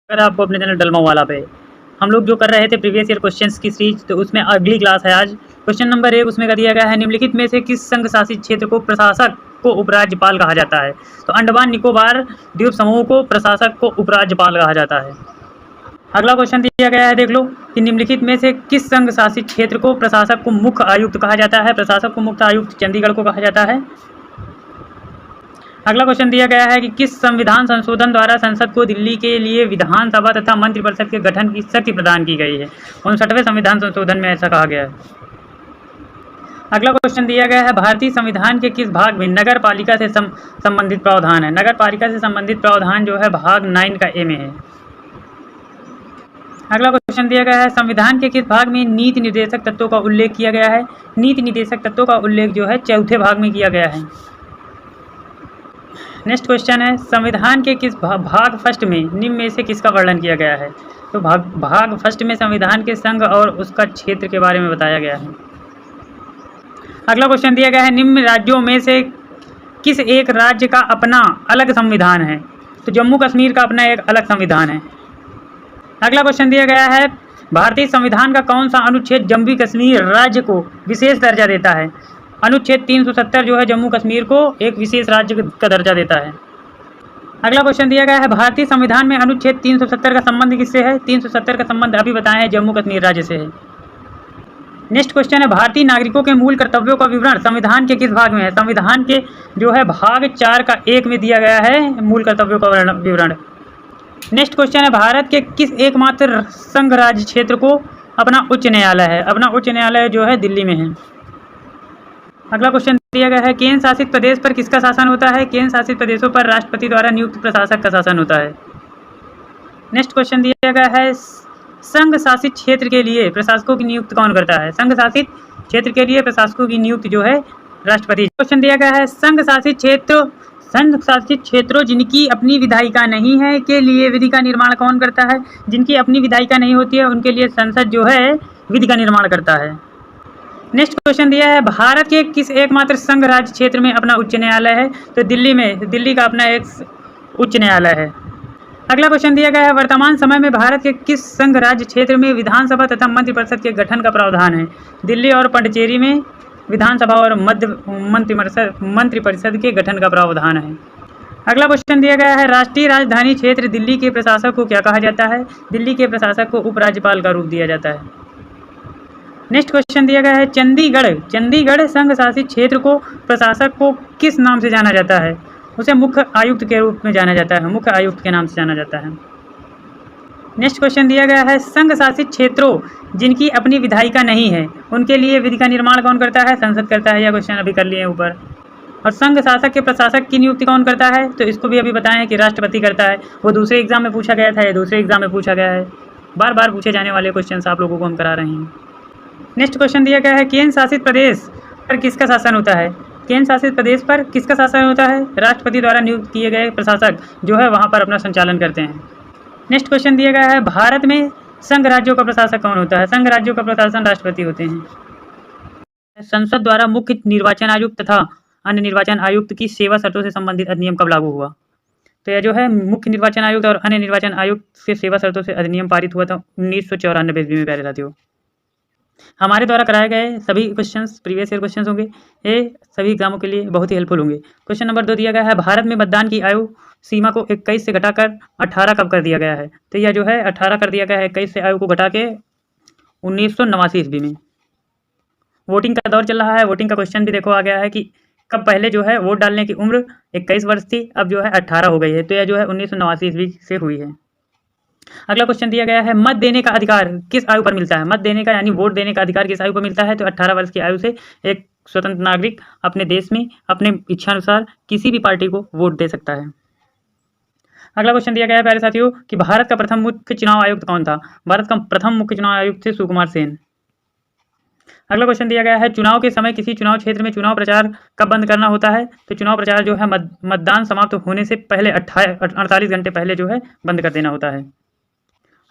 अगर आपको अपने चैनल डलमा वाला पे हम लोग जो कर रहे थे प्रीवियस ईयर क्वेश्चंस की सीरीज, तो उसमें अगली क्लास है आज। क्वेश्चन नंबर 1 उसमें का दिया गया है, निम्नलिखित में से किस संघ शासित क्षेत्र को प्रशासक को उपराज्यपाल कहा जाता है? तो अंडमान निकोबार द्वीप समूह को प्रशासक को उपराज्यपाल कहा जाता है। अगला क्वेश्चन दिया गया है, देख लो कि निम्नलिखित में से किस संघ शासित क्षेत्र को प्रशासक को मुख्य आयुक्त कहा जाता है? प्रशासक को मुख्य आयुक्त चंडीगढ़ को कहा जाता है। अगला क्वेश्चन दिया गया है कि किस संविधान संशोधन द्वारा संसद को दिल्ली के लिए विधानसभा तथा मंत्रिपरिषद के गठन की शक्ति प्रदान की गई है? 59वें संविधान संशोधन में ऐसा कहा गया है। अगला क्वेश्चन दिया गया है, भारतीय संविधान के किस भाग में नगर पालिका से संबंधित प्रावधान है? नगर पालिका से संबंधित प्रावधान जो है भाग 9 का ए में है। अगला क्वेश्चन दिया गया है, संविधान के किस भाग में नीति निर्देशक तत्वों का उल्लेख किया गया है? नीति निर्देशक तत्वों का उल्लेख जो है चौथे भाग में किया गया है। नेक्स्ट क्वेश्चन है, संविधान के किस भाग फर्स्ट में निम्न में से किसका वर्णन किया गया है? तो भाग फर्स्ट में संविधान के संघ और उसका क्षेत्र के बारे में बताया गया है। अगला क्वेश्चन दिया गया है, निम्न राज्यों में से किस एक राज्य का अपना अलग संविधान है? तो जम्मू कश्मीर का अपना एक अलग संविधान है। अगला क्वेश्चन दिया गया है, भारतीय संविधान का कौन सा अनुच्छेद जम्मू कश्मीर राज्य को विशेष दर्जा देता है? अनुच्छेद 370 जो है जम्मू कश्मीर को एक विशेष राज्य का दर्जा देता है। अगला क्वेश्चन दिया गया है, भारतीय संविधान में अनुच्छेद 370 का संबंध किससे है? 370 का संबंध अभी बताएं है जम्मू कश्मीर राज्य से है। नेक्स्ट क्वेश्चन है, भारतीय नागरिकों के मूल कर्तव्यों का विवरण संविधान के किस भाग में है? संविधान के जो है भाग 4 का 1 में दिया गया है मूल कर्तव्यों का विवरण। नेक्स्ट क्वेश्चन है, भारत के किस एकमात्र संघ राज्य क्षेत्र को अपना उच्च न्यायालय है? अपना उच्च न्यायालय जो है दिल्ली में है। अगला क्वेश्चन दिया गया है, केंद्र शासित प्रदेश पर किसका शासन होता है? केंद्र शासित प्रदेशों पर राष्ट्रपति द्वारा नियुक्त प्रशासक का शासन होता है। नेक्स्ट क्वेश्चन दिया गया है, संघ शासित क्षेत्र के लिए प्रशासकों की नियुक्ति कौन करता है? संघ शासित क्षेत्र के लिए प्रशासकों की नियुक्ति जो है राष्ट्रपति। क्वेश्चन दिया गया है, संघ शासित क्षेत्रों जिनकी अपनी विधायिका नहीं है के लिए विधि का निर्माण कौन करता है? जिनकी अपनी विधायिका नहीं होती है उनके लिए संसद जो है विधि का निर्माण करता है। नेक्स्ट क्वेश्चन दिया है, भारत के किस एकमात्र संघ राज्य क्षेत्र में अपना उच्च न्यायालय है? तो दिल्ली का अपना एक उच्च न्यायालय है। अगला क्वेश्चन दिया गया है, वर्तमान समय में भारत के किस संघ राज्य क्षेत्र में विधानसभा तथा मंत्रिपरिषद के गठन का प्रावधान है? दिल्ली और पुडुचेरी में विधानसभा और मंत्रिपरिषद के गठन का प्रावधान है। अगला क्वेश्चन दिया गया है, राष्ट्रीय राजधानी क्षेत्र दिल्ली के प्रशासक को क्या कहा जाता है? दिल्ली के प्रशासक को उपराज्यपाल का रूप दिया जाता है। नेक्स्ट क्वेश्चन दिया गया है, चंडीगढ़ संघ शासित क्षेत्र को प्रशासक को किस नाम से जाना जाता है? उसे मुख्य आयुक्त के रूप में जाना जाता है, मुख्य आयुक्त के नाम से जाना जाता है। नेक्स्ट क्वेश्चन दिया गया है, संघ शासित क्षेत्रों जिनकी अपनी विधायिका नहीं है उनके लिए विधि का निर्माण कौन करता है? संसद करता है। यह क्वेश्चन अभी कर लिए ऊपर। और संघ शासक के प्रशासक की नियुक्ति कौन करता है? तो इसको भी अभी बताएं कि राष्ट्रपति करता है। वो दूसरे एग्जाम में पूछा गया था, ये दूसरे एग्जाम में पूछा गया है। बार बार पूछे जाने वाले क्वेश्चन आप लोगों को हम करा रहे हैं। नेक्स्ट क्वेश्चन दिया गया है, केंद्र शासित प्रदेश पर किसका शासन होता है? केंद्र शासित प्रदेश पर किसका शासन होता है? राष्ट्रपति द्वारा नियुक्त किए गए प्रशासक जो है वहाँ पर अपना संचालन करते हैं। नेक्स्ट क्वेश्चन दिया गया है, भारत में संघ राज्यों का प्रशासक कौन होता है? संघ राज्यों का प्रशासन राष्ट्रपति होते हैं। संसद द्वारा मुख्य निर्वाचन आयुक्त तथा अन्य निर्वाचन आयुक्त की सेवा शर्तों से संबंधित अधिनियम कब लागू हुआ? तो यह जो है मुख्य निर्वाचन आयुक्त और अन्य निर्वाचन आयुक्त के सेवा शर्तों से अधिनियम पारित हुआ था 1994 ईस्वी में। प्यारे साथियों, हमारे द्वारा कराए गए सभी क्वेश्चंस प्रीवियस ईयर क्वेश्चंस होंगे, ये सभी एग्जामों के लिए बहुत ही हेल्पफुल होंगे। क्वेश्चन नंबर 2 दिया गया है, भारत में मतदान की आयु सीमा को 21 से घटाकर 18 कब कर दिया गया है? तो यह जो है 18 कर दिया गया है, 21 से आयु को घटा के 1989 ईस्वी में। वोटिंग का दौर चल रहा है। वोटिंग का क्वेश्चन भी देखो आ गया है कि कब पहले जो है वोट डालने की उम्र 21 वर्ष थी, अब जो है 18 हो गई है। तो यह जो है 1989 ईस्वी से हुई है। अगला क्वेश्चन दिया गया है, मत देने का अधिकार किस आयु पर मिलता है? मत देने का यानी वोट देने का अधिकार किस आयु पर मिलता है? तो 18 वर्ष की आयु से एक स्वतंत्र नागरिक अपने देश में अपने इच्छानुसार किसी भी पार्टी को वोट दे सकता है। अगला क्वेश्चन दिया गया है प्यारे साथियों कि भारत का प्रथम मुख्य चुनाव आयुक्त कौन था? भारत का प्रथम मुख्य चुनाव आयुक्त थे सुकुमार सेन। अगला क्वेश्चन दिया गया है, चुनाव के समय किसी चुनाव क्षेत्र में चुनाव प्रचार कब बंद करना होता है? तो चुनाव प्रचार जो है मतदान समाप्त होने से पहले 48 घंटे पहले जो है बंद कर देना होता है।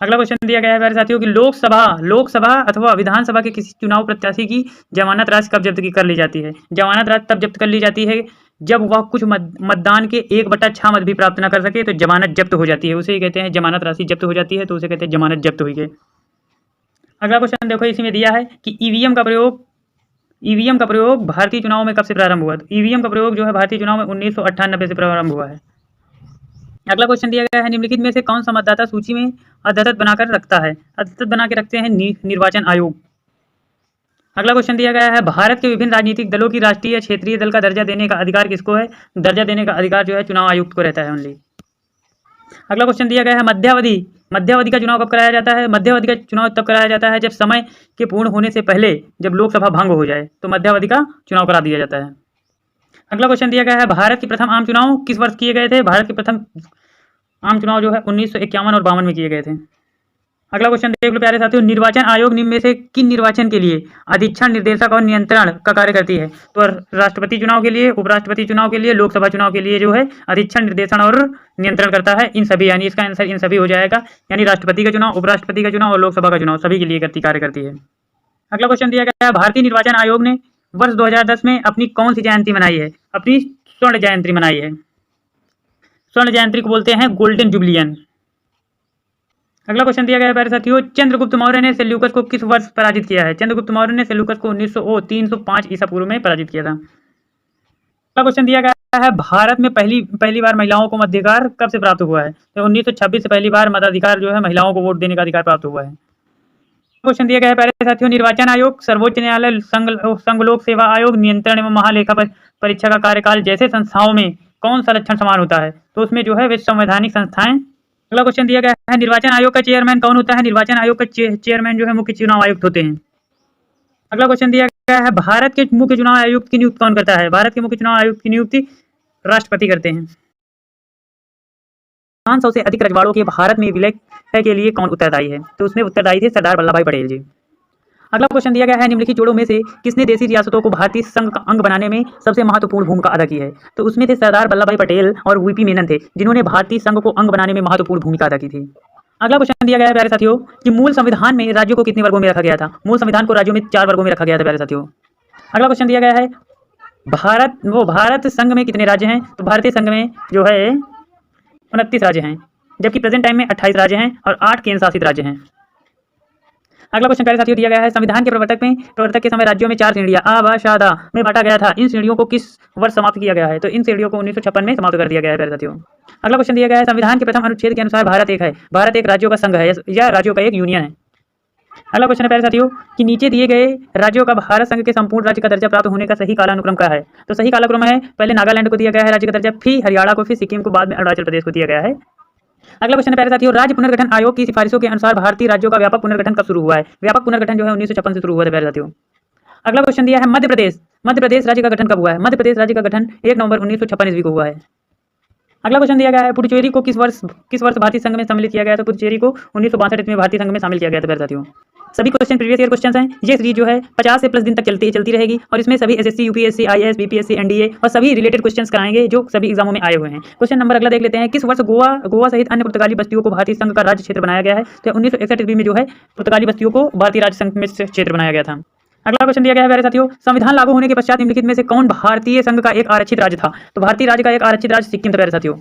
अगला क्वेश्चन दिया गया है प्यारे साथियों कि लोकसभा अथवा विधानसभा के किसी चुनाव प्रत्याशी की जमानत राशि कब जब्त कर ली जाती है? जमानत राशि तब जब्त कर ली जाती है जब वह कुछ मतदान के 1/6 मत भी प्राप्त न कर सके तो जमानत जब्त हो जाती है, उसे ही कहते हैं जमानत राशि जब्त हो जाती है, तो उसे कहते हैं जमानत जब्त हुई है। अगला क्वेश्चन देखो, इसी में दिया है कि ईवीएम का प्रयोग भारतीय चुनाव में कब से प्रारंभ हुआ? तो ईवीएम का प्रयोग जो है भारतीय चुनाव में 1998 से प्रारंभ हुआ है। अगला क्वेश्चन दिया गया है निम्नलिखित में से कौन सा मतदाता सूची में अद्यतन बनाकर रखता है? अद्यतन बना के रखते हैं निर्वाचन आयोग। अगला क्वेश्चन दिया गया है भारत के विभिन्न राजनीतिक दलों की राष्ट्रीय या क्षेत्रीय दल का दर्जा देने का अधिकार किसको है? दर्जा देने का अधिकार जो है चुनाव आयुक्त को रहता है ओनली। अगला क्वेश्चन दिया गया है मध्यावधि का चुनाव कब कराया जाता है? मध्यावधि का चुनाव तब कराया जाता है जब समय के पूर्ण होने से पहले जब लोकसभा भंग हो जाए तो मध्यावधि का चुनाव करा दिया जाता है। अगला क्वेश्चन दिया गया है भारत के प्रथम आम चुनाव किस वर्ष किए गए थे? भारत के प्रथम आम चुनाव जो है 1951 और 52 में किए गए थे। अगला क्वेश्चन देख लो प्यारे साथियों, निर्वाचन आयोग निम्न में से किन निर्वाचन के लिए अधीक्षण, निर्देशक और नियंत्रण का कार्य करती है? तो राष्ट्रपति चुनाव के लिए, उपराष्ट्रपति चुनाव के लिए, लोकसभा चुनाव के लिए जो है अधीक्षण, निर्देशन और नियंत्रण करता है इन सभी, यानी इसका आंसर इन सभी हो जाएगा, यानी राष्ट्रपति का चुनाव, उपराष्ट्रपति का चुनाव और लोकसभा का चुनाव सभी के लिए कार्य करती है। अगला क्वेश्चन दिया गया है भारतीय निर्वाचन आयोग ने वर्ष 2010 में अपनी कौन सी जयंती मनाई है? अपनी स्वर्ण जयंती मनाई है। स्वर्ण जयंती को बोलते हैं गोल्डन जुबलियन। अगला क्वेश्चन दिया गया है प्यारे साथियों, चंद्रगुप्त मौर्य ने सेल्यूकस को किस वर्ष पराजित किया है? चंद्रगुप्त मौर्य ने सेल्यूकस को 305 ईसा पूर्व में पराजित किया था। अगला क्वेश्चन दिया गया है भारत में पहली बार महिलाओं को मताधिकार कब से प्राप्त हुआ है? तो 1926 से पहली बार मताधिकार जो है महिलाओं को वोट देने का अधिकार प्राप्त हुआ है। क्वेश्चन दिया गया है प्यारे साथियों, निर्वाचन आयोग, सर्वोच्च न्यायालय, संघ लोक सेवा आयोग, नियंत्रण एवं महालेखा परीक्षा का कार्यकाल जैसे संस्थाओं में कौन सा लक्षण समान होता है? तो उसमें जो है वे संवैधानिक संस्थाएं। अगला क्वेश्चन दिया गया है निर्वाचन आयोग का चेयरमैन कौन होता है? निर्वाचन आयोग का चेयरमैन जो है मुख्य चुनाव आयुक्त होते हैं। अगला क्वेश्चन दिया गया है भारत के मुख्य चुनाव आयुक्त की नियुक्ति कौन करता है? भारत के मुख्य चुनाव आयुक्त की नियुक्ति राष्ट्रपति करते हैं। 500 से अधिक रजवाड़ों के भारत में विलय के लिए कौन उत्तरदायी है? तो उसमें उत्तरदायी थे सरदार वल्लभ भाई पटेल जी। अगला क्वेश्चन दिया गया है निम्नलिखित जोड़ों में से किसने देशी रियासतों को भारतीय संघ का अंग बनाने में सबसे महत्वपूर्ण भूमिका अदा की है? तो उसमें थे सरदार वल्लभ भाई पटेल और वीपी मेनन थे, जिन्होंने भारतीय संघ को अंग बनाने में महत्वपूर्ण भूमिका अदा की थी। अगला क्वेश्चन दिया गया है प्यारे साथियों कि मूल संविधान में राज्यों को कितने वर्गों में रखा गया था? मूल संविधान को राज्यों में 4 वर्गों में रखा गया था प्यारे साथियों। अगला क्वेश्चन दिया गया है भारत संघ में कितने राज्य हैं? तो भारतीय संघ में जो है 29 राज्य हैं, जबकि प्रेजेंट टाइम में 28 राज्य हैं और 8 केंद्र शासित राज्य हैं। अगला क्वेश्चन प्यारे साथियों दिया गया है संविधान के प्रवर्तक के समय राज्यों में 4 श्रेणियां आबाशादा में बांटा गया था, इन श्रेणियों को किस वर्ष समाप्त किया गया है? तो इन श्रेणियों को 1956 में समाप्त कर दिया गया है प्यारे साथियों। अगला क्वेश्चन दिया गया है संविधान के प्रथम अनुच्छेद के अनुसार भारत एक है, भारत एक राज्यों का संघ है या राज्यों का एक यूनियन है? अगला क्वेश्चन है प्यारे साथियों कि नीचे दिए गए राज्यों का भारत संघ के संपूर्ण राज्य का दर्जा प्राप्त होने का सही कालानुक्रम क्या है? तो सही कालानुक्रम है पहले नागालैंड को दिया गया है राज्य का दर्जा, फिर हरियाणा को, फिर सिक्किम को, बाद में अरुणाचल प्रदेश को दिया गया है। अगला क्वेश्चन है प्यारे साथियों राज्य पुनर्गठन आयोग की सिफारिशों के अनुसार भारतीय राज्यों का व्यापक पुनर्गठन कब शुरू हुआ है? व्यापक पुनर्गठन जो है 1956 से शुरू हुआ था प्यारे साथियों। अगला क्वेश्चन दिया है मध्य प्रदेश राज्य का गठन कब हुआ है? मध्य प्रदेश राज्य का गठन 1 नवंबर 1956 ईस्वी को हुआ है। अगला क्वेश्चन दिया गया है पुडुचेरी को किस वर्ष भारतीय संघ में सम्मिलित किया गया? तो पुडुचेरी को 1962 में भारतीय संघ में शामिल किया गया था प्यारे साथियों। सभी क्वेश्चन प्रीवियस ईयर क्वेश्चन हैं। ये सीरीज जो है 50 से प्लस दिन तक चलती रहेगी और इसमें सभी SSC, UPSC, IAS, BPSC, NDA और सभी रिलेटेड क्वेश्चंस कराएंगे जो सभी एग्जामों में आए हुए हैं। क्वेश्चन नंबर अगला देख लेते हैं, किस वर्ष गोवा सहित अन्य पुर्तगाली बस्तियों को भारतीय संघ का राज्य क्षेत्र बनाया गया है? तो 1961 ईस्वी में जो है पुर्तगाली बस्तियों को भारतीय राज्य संघ में क्षेत्र बनाया गया था। अगला क्वेश्चन दिया गया है प्यारे साथियों संविधान लागू होने के पश्चात निम्नलिखित में से कौन भारतीय संघ का एक आरक्षित राज्य था? तो भारतीय राज्य का एक आरक्षित राज्य सिक्किम था प्यारे साथियों।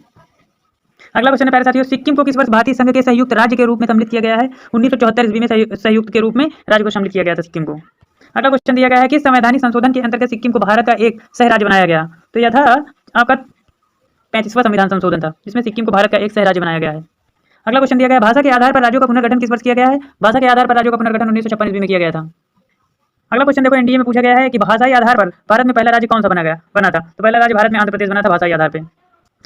अगला क्वेश्चन है प्यारे साथियों सिक्किम को किस वर्ष भारतीय संघ के संयुक्त राज्य के रूप में सम्मिलित किया गया है? 1974 ईस्वी में संयुक्त के रूप में राज्य को सम्मिलित किया गया था सिक्किम को। अगला क्वेश्चन दिया गया है कि संवैधानिक संशोधन के अंतर्गत सिक्किम को भारत का एक सह राज्य बनाया गया? तो यह था आपका 35वां संविधान संशोधन था जिसमें सिक्किम को भारत का एक सह राज्य बनाया गया है। अगला क्वेश्चन दिया गया भाषा के आधार पर राज्यों का पुनर्गठन किस वर्ष किया गया है? भाषा के आधार पर राज्यों का पुनर्गठन 1956 ईस्वी में किया गया था। अगला क्वेश्चन देखो एनडीए में पूछा गया है कि भाषाई आधार पर भारत में पहला राज्य कौन सा बना था? तो पहला राज्य भारत में आंध्र प्रदेश बना था भाषाई आधार पर।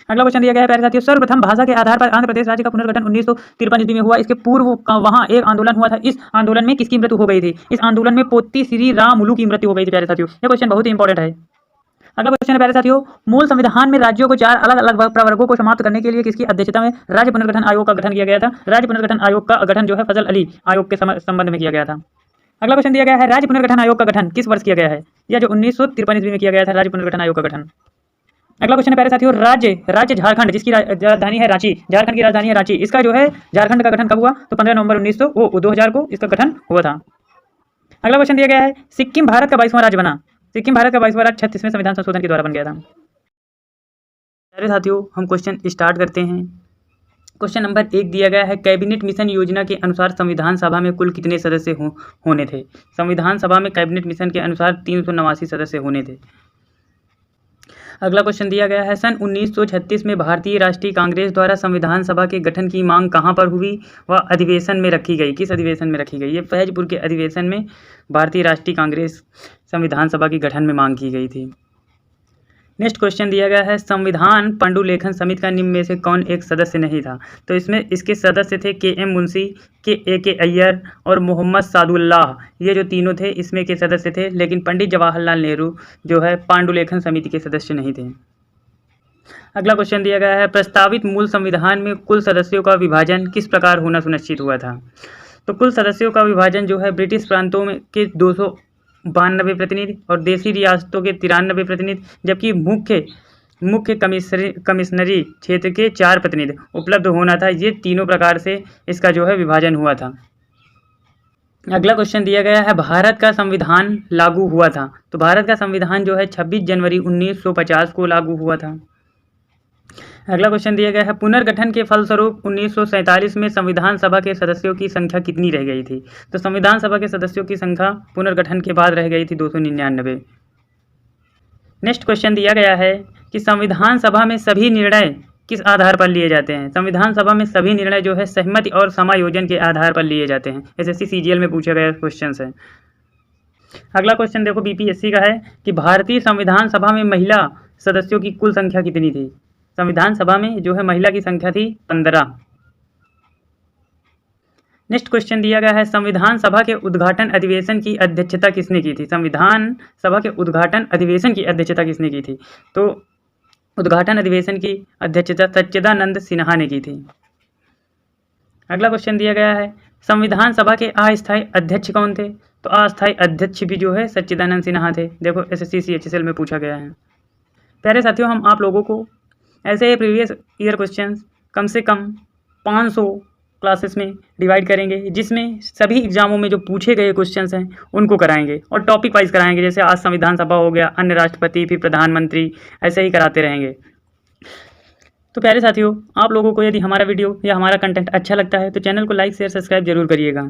अगला क्वेश्चन दिया गया है प्यारे साथियों सर्वप्रथम भाषा के आधार पर आंध्र प्रदेश राज्य का पुनर्गठन 1953 ईस्वी में हुआ। इसके पूर्व वहां एक आंदोलन हुआ था, इस आंदोलन में किसकी मृत्यु हो गई थी? इस आंदोलन में पोती श्री रामुलु की मृत्यु हो गई थी प्यारे साथियों। यह क्वेश्चन बहुत ही इंपॉर्टेंट है। अगला क्वेश्चन है प्यारे साथियों मूल संविधान में राज्यों को 4 अलग अलग प्रवर्गों को समाप्त करने के लिए किसकी अध्यक्षता में राज्य पुनर्गठन आयोग का गठन किया गया था? राज्य पुनर्गठन आयोग का गठन जो है फजल अली आयोग के संबंध में किया गया था। अगला क्वेश्चन दिया गया है राज्य पुनर्गठन आयोग का गठन किस वर्ष किया गया है? यह जो 1953 ईस्वी में किया गया था राज्य पुनर्गठन आयोग का गठन। अगला क्वेश्चन है प्यारे साथियों, राज्य झारखंड जिसकी राजधानी है रांची, झारखंड की राजधानी है रांची, इसका जो है झारखंड का गठन कब हुआ? तो 15 नवंबर 2000 को इसका गठन हुआ था। अगला क्वेश्चन दिया गया है, सिक्किम भारत का 22वां राज्य बना। सिक्किम भारत का 22वां राज्य 36वें संविधान संशोधन के द्वारा बन गया था। प्यारे साथियों, हम क्वेश्चन स्टार्ट करते हैं। क्वेश्चन नंबर 1 दिया गया है, कैबिनेट मिशन योजना के अनुसार संविधान सभा में कुल कितने सदस्य होने थे? संविधान सभा में कैबिनेट मिशन के अनुसार 389 सदस्य होने थे। अगला क्वेश्चन दिया गया है, सन 1936 में भारतीय राष्ट्रीय कांग्रेस द्वारा संविधान सभा के गठन की मांग कहां पर हुई? वह अधिवेशन में रखी गई। किस अधिवेशन में रखी गई? ये फैजपुर के अधिवेशन में भारतीय राष्ट्रीय कांग्रेस संविधान सभा के गठन में मांग की गई थी। नेक्स्ट क्वेश्चन दिया गया है, संविधान पांडुलेखन समिति का निम्न में से कौन एक सदस्य नहीं था? तो इसमें इसके सदस्य थे के.एम. मुंशी, के अय्यर और मोहम्मद सादुल्लाह। ये जो तीनों थे इसमें के सदस्य थे, लेकिन पंडित जवाहरलाल नेहरू जो है पांडुलेखन समिति के सदस्य नहीं थे। अगला क्वेश्चन दिया गया है, प्रस्तावित मूल संविधान में कुल सदस्यों का विभाजन किस प्रकार होना सुनिश्चित हुआ था? तो कुल सदस्यों का विभाजन जो है ब्रिटिश प्रांतों में के 292 प्रतिनिधि और देशी रियासतों के 93 प्रतिनिधि, जबकि मुख्य कमिश्नरी क्षेत्र के 4 प्रतिनिधि उपलब्ध होना था। ये तीनों प्रकार से इसका जो है विभाजन हुआ था। अगला क्वेश्चन दिया गया है, भारत का संविधान लागू हुआ था। तो भारत का संविधान जो है 26 जनवरी 1950 को लागू हुआ था। अगला क्वेश्चन दिया गया है, पुनर्गठन के फलस्वरूप 1947 में संविधान सभा के सदस्यों की संख्या कितनी रह गई थी? तो संविधान सभा के सदस्यों की संख्या पुनर्गठन के बाद रह गई थी 299। नेक्स्ट क्वेश्चन दिया गया है कि संविधान सभा में सभी निर्णय किस आधार पर लिए जाते हैं? संविधान सभा में सभी निर्णय जो है सहमति और समायोजन के आधार पर लिए जाते हैं। एसएससी सीजीएल में पूछा गया क्वेश्चन है। अगला क्वेश्चन देखो बीपीएससी का है कि भारतीय संविधान सभा में महिला सदस्यों की कुल संख्या कितनी थी? संविधान सभा में जो है महिला की संख्या थी 15। नेक्स्ट क्वेश्चन दिया गया है, संविधान सभा के उद्घाटन अधिवेशन की अध्यक्षता किसने की थी? संविधान सभा के उद्घाटन अधिवेशन की अध्यक्षता किसने की थी? तो उद्घाटन अधिवेशन की अध्यक्षता सच्चिदानंद सिन्हा ने की थी। अगला क्वेश्चन दिया गया है, संविधान सभा के अस्थायी अध्यक्ष कौन थे? तो अस्थायी अध्यक्ष भी जो है सच्चिदानंद सिन्हा थे। देखो एसएससी सीएचएसएल में पूछा गया है। प्यारे साथियों, हम आप लोगों को ऐसे प्रीवियस ईयर क्वेश्चंस कम से कम 500 क्लासेस में डिवाइड करेंगे, जिसमें सभी एग्जामों में जो पूछे गए क्वेश्चंस हैं उनको कराएंगे और टॉपिक वाइज कराएंगे। जैसे आज संविधान सभा हो गया, अन्य राष्ट्रपति, फिर प्रधानमंत्री, ऐसे ही कराते रहेंगे। तो प्यारे साथियों, आप लोगों को यदि हमारा वीडियो या हमारा कंटेंट अच्छा लगता है तो चैनल को लाइक शेयर सब्सक्राइब जरूर करिएगा।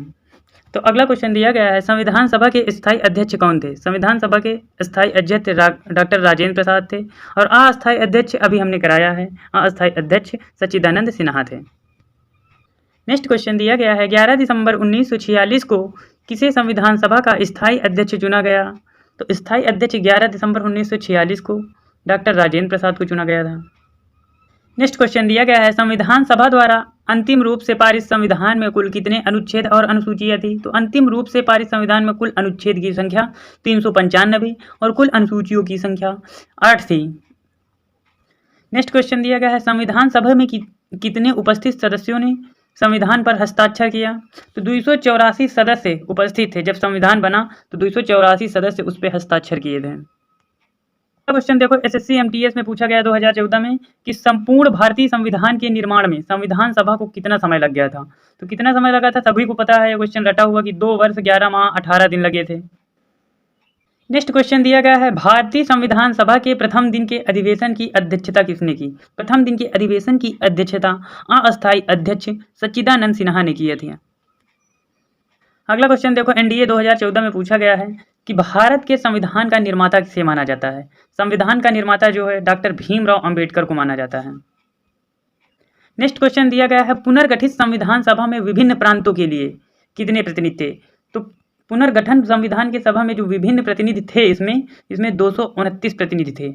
तो अगला क्वेश्चन दिया गया है, संविधान सभा के स्थायी अध्यक्ष कौन थे? संविधान सभा के स्थायी अध्यक्ष डॉक्टर राजेंद्र प्रसाद थे और अस्थायी अध्यक्ष अभी हमने कराया है, अस्थायी अध्यक्ष सच्चिदानंद सिन्हा थे। नेक्स्ट क्वेश्चन दिया गया है, 11 दिसंबर 1946 को किसे संविधान सभा का स्थायी अध्यक्ष चुना गया? तो स्थायी अध्यक्ष 11 दिसंबर 1946 को डॉक्टर राजेंद्र प्रसाद को चुना गया था। नेक्स्ट क्वेश्चन दिया गया है, संविधान सभा द्वारा अंतिम रूप से पारित संविधान में कुल कितने अनुच्छेद और अनुसूचियां थी? तो अंतिम रूप से पारित संविधान में कुल अनुच्छेद की संख्या 395 और कुल अनुसूचियों की संख्या 8 थी। नेक्स्ट क्वेश्चन दिया गया है, संविधान सभा में कितने उपस्थित सदस्यों ने संविधान पर हस्ताक्षर किया? तो 284 सदस्य उपस्थित थे। जब संविधान बना तो 284 सदस्य उस पर हस्ताक्षर किए थे। क्वेश्चन देखो एसएससी एमटीएस में पूछा गया 2014 में कि संपूर्ण भारतीय संविधान के निर्माण में संविधान सभा को कितना समय लग गया था? तो कितना समय लगा था सभी को पता है, ये क्वेश्चन रटा हुआ कि 2 वर्ष 11 माह 18 दिन लगे थे। नेक्स्ट क्वेश्चन दिया गया है, भारतीय संविधान सभा के प्रथम दिन के अधिवेशन की अध्यक्षता किसने की? प्रथम दिन के अधिवेशन की अध्यक्षता अस्थायी अध्यक्ष सच्चिदानंद सिन्हा ने की थी। अगला क्वेश्चन देखो एनडीए 2014 में पूछा गया है कि भारत के संविधान का निर्माता किसे माना जाता है? संविधान का निर्माता जो है डॉक्टर भीमराव अंबेडकर को माना जाता है। नेक्स्ट क्वेश्चन दिया गया है, पुनर्गठित संविधान सभा में विभिन्न प्रांतों के लिए कितने प्रतिनिधि थे? तो पुनर्गठन संविधान के सभा में जो विभिन्न प्रतिनिधि थे इसमें 229 प्रतिनिधि थे।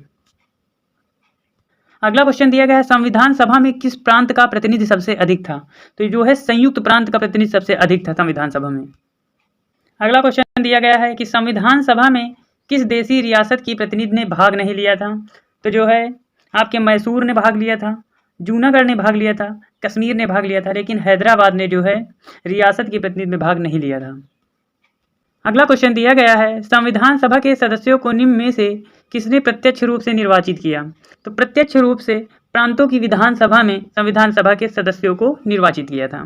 अगला क्वेश्चन दिया गया है, संविधान सभा में किस प्रांत का प्रतिनिधि सबसे अधिक था? तो जो है संयुक्त प्रांत का प्रतिनिधि सबसे अधिक था संविधान सभा में। अगला क्वेश्चन दिया गया है कि संविधान सभा में किस देशी रियासत की प्रतिनिधि ने भाग नहीं लिया था? तो जो है आपके मैसूर ने भाग लिया था, जूनागढ़ ने भाग लिया था, कश्मीर ने भाग लिया था, लेकिन हैदराबाद ने जो है रियासत की प्रतिनिधि में भाग नहीं लिया था। अगला क्वेश्चन दिया गया है, संविधान सभा के सदस्यों को निम्न में से किसने प्रत्यक्ष रूप से निर्वाचित किया? तो प्रत्यक्ष रूप से प्रांतों की विधानसभा में संविधान सभा के सदस्यों को निर्वाचित किया था।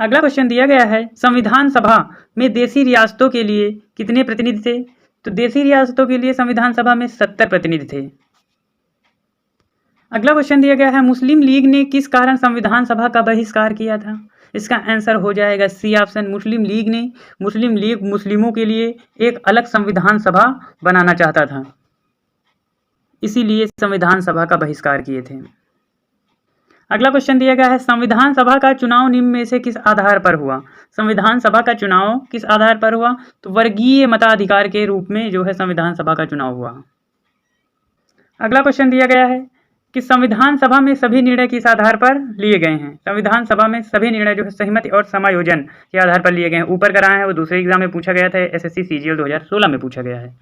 अगला क्वेश्चन दिया गया है, संविधान सभा में देशी रियासतों के लिए कितने प्रतिनिधि थे? तो देशी रियासतों के लिए संविधान सभा में 70 प्रतिनिधि थे। अगला क्वेश्चन दिया गया है, मुस्लिम लीग ने किस कारण संविधान सभा का बहिष्कार किया था? इसका आंसर हो जाएगा सी ऑप्शन। मुस्लिम लीग मुस्लिमों के लिए एक अलग संविधान सभा बनाना चाहता था, इसीलिए संविधान सभा का बहिष्कार किए थे। अगला क्वेश्चन दिया गया है, संविधान सभा का चुनाव निम्न में से किस आधार पर हुआ? संविधान सभा का चुनाव किस आधार पर हुआ? तो वर्गीय मताधिकार के रूप में जो है संविधान सभा का चुनाव हुआ। अगला क्वेश्चन दिया गया है कि संविधान सभा में सभी निर्णय किस आधार पर लिए गए हैं? संविधान सभा में सभी निर्णय जो है सहमति और समायोजन के आधार पर लिए गए हैं। ऊपर कराया है, वो दूसरे एग्जाम में पूछा गया था, एसएससी सीजीएल 2016 में पूछा गया है।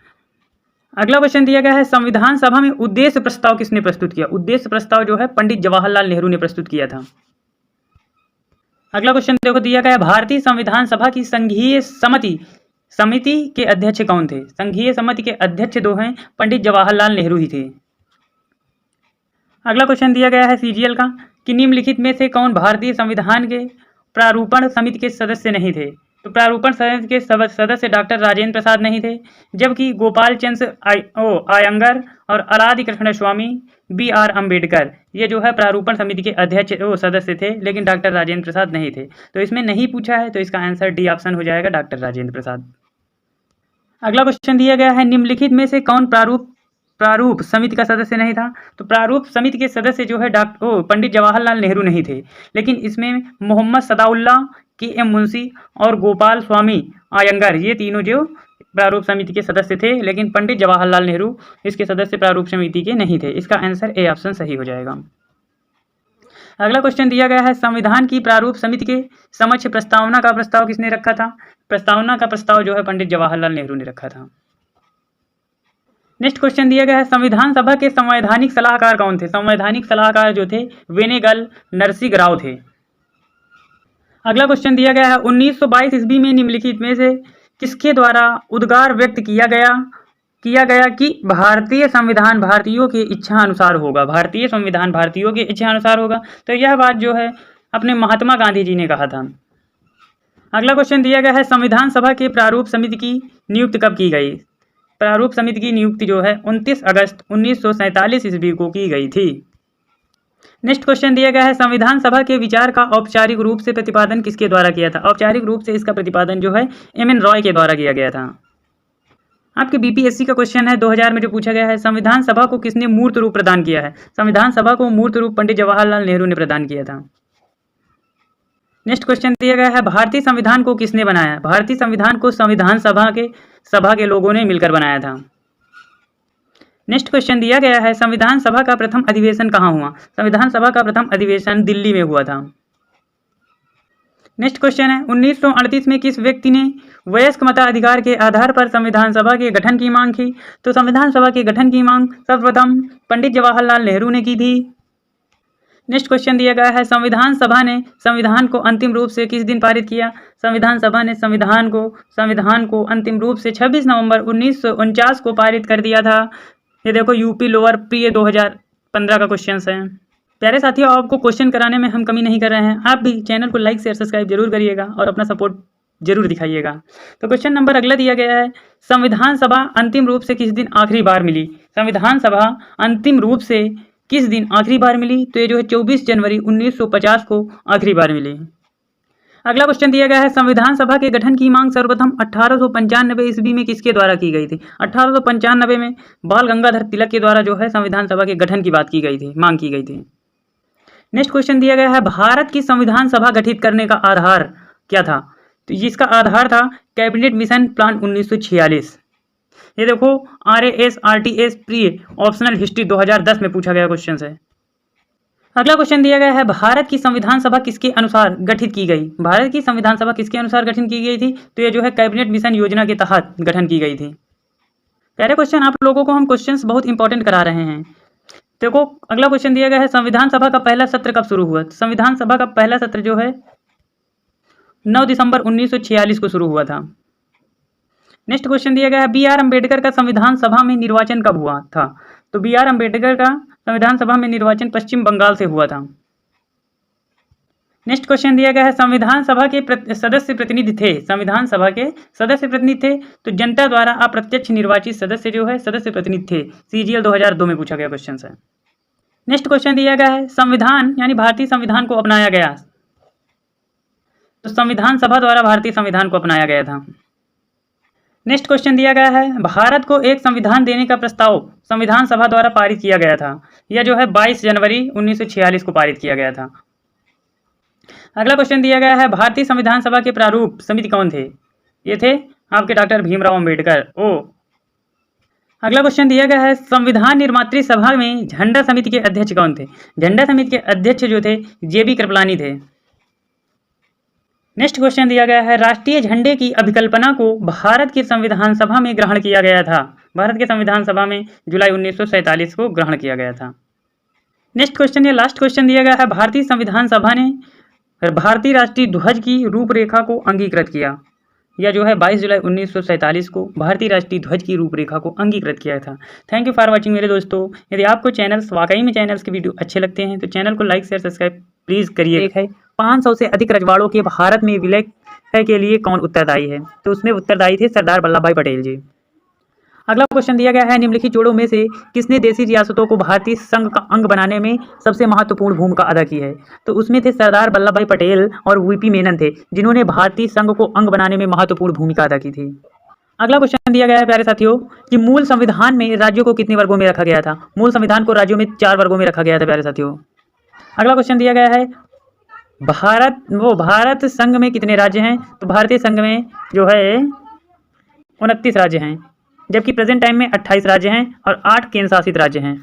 अगला क्वेश्चन दिया गया है, संविधान सभा में उद्देश्य प्रस्ताव किसने प्रस्तुत किया? उद्देश्य प्रस्ताव जो है पंडित जवाहरलाल नेहरू ने प्रस्तुत किया था। अगला क्वेश्चन देखो दिया गया है, भारतीय संविधान सभा की संघीय समिति के अध्यक्ष कौन थे? संघीय समिति के अध्यक्ष दो हैं, पंडित जवाहरलाल नेहरू ही थे। अगला क्वेश्चन दिया गया है सीजीएल का कि निम्नलिखित में से कौन भारतीय संविधान के प्रारूपण समिति के सदस्य नहीं थे? तो प्रारूपण समिति के सदस्य डॉक्टर राजेंद्र प्रसाद नहीं थे, जबकि गोपाल चंद्र आयंगर और अलादि कृष्ण स्वामी, BR अम्बेडकर ये जो है प्रारूपण समिति के अध्यक्ष सदस्य थे, लेकिन डॉक्टर राजेंद्र प्रसाद नहीं थे। तो इसमें नहीं पूछा है, तो इसका आंसर डी ऑप्शन हो जाएगा, डॉक्टर राजेंद्र प्रसाद। अगला क्वेश्चन दिया गया है, निम्नलिखित में से कौन प्रारूप समिति का सदस्य नहीं था? तो प्रारूप समिति के सदस्य जो है पंडित जवाहरलाल नेहरू नहीं थे, लेकिन इसमें मोहम्मद सदाउल्ला, KM मुंशी और गोपाल स्वामी आयंगर ये तीनों जो प्रारूप समिति के सदस्य थे, लेकिन पंडित जवाहरलाल नेहरू इसके सदस्य प्रारूप समिति के नहीं थे। इसका आंसर ए ऑप्शन सही हो जाएगा। अगला क्वेश्चन दिया गया है, संविधान की प्रारूप समिति के समक्ष प्रस्तावना का प्रस्ताव किसने रखा था? प्रस्तावना का प्रस्ताव जो है पंडित जवाहरलाल नेहरू ने रखा था। नेक्स्ट क्वेश्चन दिया गया है, संविधान सभा के संवैधानिक सलाहकार कौन थे? संवैधानिक सलाहकार जो थे वेनेगल नरसिंह राव थे। अगला क्वेश्चन दिया गया है, 1922 ईस्वी में निम्नलिखित में से किसके द्वारा उद्गार व्यक्त किया गया कि भारतीय संविधान भारतीयों के इच्छा अनुसार होगा? भारतीय संविधान भारतीयों के इच्छा अनुसार होगा। तो यह बात जो है अपने महात्मा गांधी जी ने कहा था। अगला क्वेश्चन दिया गया है, संविधान सभा के प्रारूप समिति की नियुक्ति कब की गई? प्रारूप समिति की नियुक्ति जो है 29 अगस्त 1947 ईस्वी को की गई थी। नेक्स्ट क्वेश्चन दिया गया है, संविधान सभा के विचार का औपचारिक रूप से प्रतिपादन किसके द्वारा किया था? औपचारिक रूप से इसका प्रतिपादन जो है MN रॉय के द्वारा किया गया था। आपके BPSC का क्वेश्चन है 2000 में जो पूछा गया है, संविधान सभा को किसने मूर्त रूप प्रदान किया है? संविधान सभा को मूर्त रूप पंडित जवाहरलाल नेहरू ने प्रदान किया था। नेक्स्ट क्वेश्चन दिया गया है, भारतीय संविधान को किसने बनाया? भारतीय संविधान को संविधान सभा के लोगों ने मिलकर बनाया था। नेक्स्ट क्वेश्चन दिया गया है, संविधान सभा का प्रथम अधिवेशन कहाँ हुआ? संविधान सभा का प्रथम अधिवेशन दिल्ली में हुआ था। नेक्स्ट क्वेश्चन है, 1938 में किस व्यक्ति ने वयस्क मताधिकार के आधार पर संविधान सभा के गठन की मांग की? तो संविधान सभा के गठन की मांग सर्वप्रथम पंडित जवाहरलाल नेहरू ने की थी। नेक्स्ट क्वेश्चन दिया गया है, संविधान सभा ने संविधान को अंतिम रूप से किस दिन पारित किया? संविधान सभा ने संविधान को अंतिम रूप से 26 नवंबर 1949 को पारित कर दिया था। ये देखो यूपी लोअर प्री 2015 का क्वेश्चन है। प्यारे साथियों, आपको क्वेश्चन कराने में हम कमी नहीं कर रहे हैं। आप भी चैनल को लाइक शेयर सब्सक्राइब जरूर करिएगा और अपना सपोर्ट जरूर दिखाइएगा। तो क्वेश्चन नंबर अगला दिया गया है, संविधान सभा अंतिम रूप से किस दिन आखिरी बार मिली? संविधान सभा अंतिम रूप से किस दिन आखिरी बार मिली? तो ये जो है 24 जनवरी 1950 को आखिरी बार मिली। अगला क्वेश्चन दिया गया है, संविधान सभा के गठन की मांग सर्वप्रथम 1895 ईस्वी में किसके द्वारा की गई थी? 1895 में बाल गंगाधर तिलक के द्वारा जो है संविधान सभा के गठन की बात की गई थी, मांग की गई थी। नेक्स्ट क्वेश्चन दिया गया है, भारत की संविधान सभा गठित करने का आधार क्या था? तो इसका आधार था कैबिनेट मिशन प्लान 1946। ये देखो RAS RTS pre optional history 2010 में पूछा गया क्वेश्चन है। अगला क्वेश्चन दिया गया है, भारत की संविधान सभा किसके अनुसार गठित की गई? भारत की संविधान सभा किसके अनुसार गठन की गई थी? तो ये जो है कैबिनेट मिशन योजना के तहत गठन की गई थी। प्यारे क्वेश्चन, आप लोगों को हम क्वेश्चंस बहुत इंपॉर्टेंट करा रहे हैं। देखो अगला क्वेश्चन दिया गया है, संविधान सभा का पहला सत्र कब शुरू हुआ? संविधान सभा का पहला सत्र जो है 9 दिसंबर 1946 को शुरू हुआ था। नेक्स्ट क्वेश्चन दिया गया है बी आर अम्बेडकर का संविधान सभा में निर्वाचन कब हुआ था? तो बी आर अम्बेडकर का संविधान सभा में निर्वाचन पश्चिम बंगाल से हुआ था। नेक्स्ट क्वेश्चन दिया गया है संविधान सभा के सदस्य प्रतिनिधि थे, संविधान सभा के सदस्य प्रतिनिधि थे तो जनता द्वारा अप्रत्यक्ष निर्वाचित सदस्य जो है सदस्य प्रतिनिधि थे। सीजीएल 2002 में पूछा गया क्वेश्चन है। नेक्स्ट क्वेश्चन दिया गया है संविधान यानी भारतीय संविधान को अपनाया गया, तो संविधान सभा द्वारा भारतीय संविधान को अपनाया गया था। नेक्स्ट क्वेश्चन दिया गया है भारत को एक संविधान देने का प्रस्ताव संविधान सभा द्वारा पारित किया गया था, यह जो है 22 जनवरी 1946 को पारित किया गया था। अगला क्वेश्चन दिया गया है भारतीय संविधान सभा के प्रारूप समिति कौन थे? ये थे आपके डॉक्टर भीमराव अंबेडकर। अगला क्वेश्चन दिया गया है संविधान निर्मात्री सभा में झंडा समिति के अध्यक्ष कौन थे? झंडा समिति के अध्यक्ष जो थे जेबी कृपलानी थे। नेक्स्ट क्वेश्चन दिया गया है राष्ट्रीय झंडे की अभिकल्पना को भारत की संविधान सभा में ग्रहण किया गया था, भारत के संविधान सभा में जुलाई 1947 को ग्रहण किया गया था। नेक्स्ट क्वेश्चन या लास्ट क्वेश्चन दिया गया है भारतीय संविधान सभा ने भारतीय राष्ट्रीय ध्वज की रूपरेखा को अंगीकृत किया, यह जो है 22 जुलाई 1947 को भारतीय राष्ट्रीय ध्वज की रूपरेखा को अंगीकृत किया था। थैंक यू फॉर वाचिंग मेरे दोस्तों। यदि आपको चैनल्स वाकई में चैनल्स के वीडियो अच्छे लगते हैं तो चैनल को लाइक शेयर सब्सक्राइब प्लीज़ करिए। एक है 500 से अधिक रजवाड़ों के भारत में विलय के लिए कौन उत्तरदायी है? तो उसमें उत्तरदायी थे सरदार वल्लभ भाई पटेल जी। अगला क्वेश्चन दिया गया है निम्नलिखित जोड़ों में से किसने देशी रियासतों को भारतीय संघ का अंग बनाने में सबसे महत्वपूर्ण भूमिका अदा की है? तो उसमें थे सरदार वल्लभ भाई पटेल और वीपी मेनन थे जिन्होंने भारतीय संघ को अंग बनाने में महत्वपूर्ण भूमिका अदा की थी। अगला क्वेश्चन दिया गया है प्यारे साथियों कि मूल संविधान में राज्यों को कितने वर्गों में रखा गया था? मूल संविधान को राज्यों में 4 वर्गों में रखा गया था प्यारे साथियों। अगला क्वेश्चन दिया गया है भारत संघ में कितने राज्य हैं? तो भारतीय संघ में जो है 29 राज्य हैं, जबकि प्रेजेंट टाइम में 28 राज्य हैं और 8 केंद्र शासित राज्य हैं।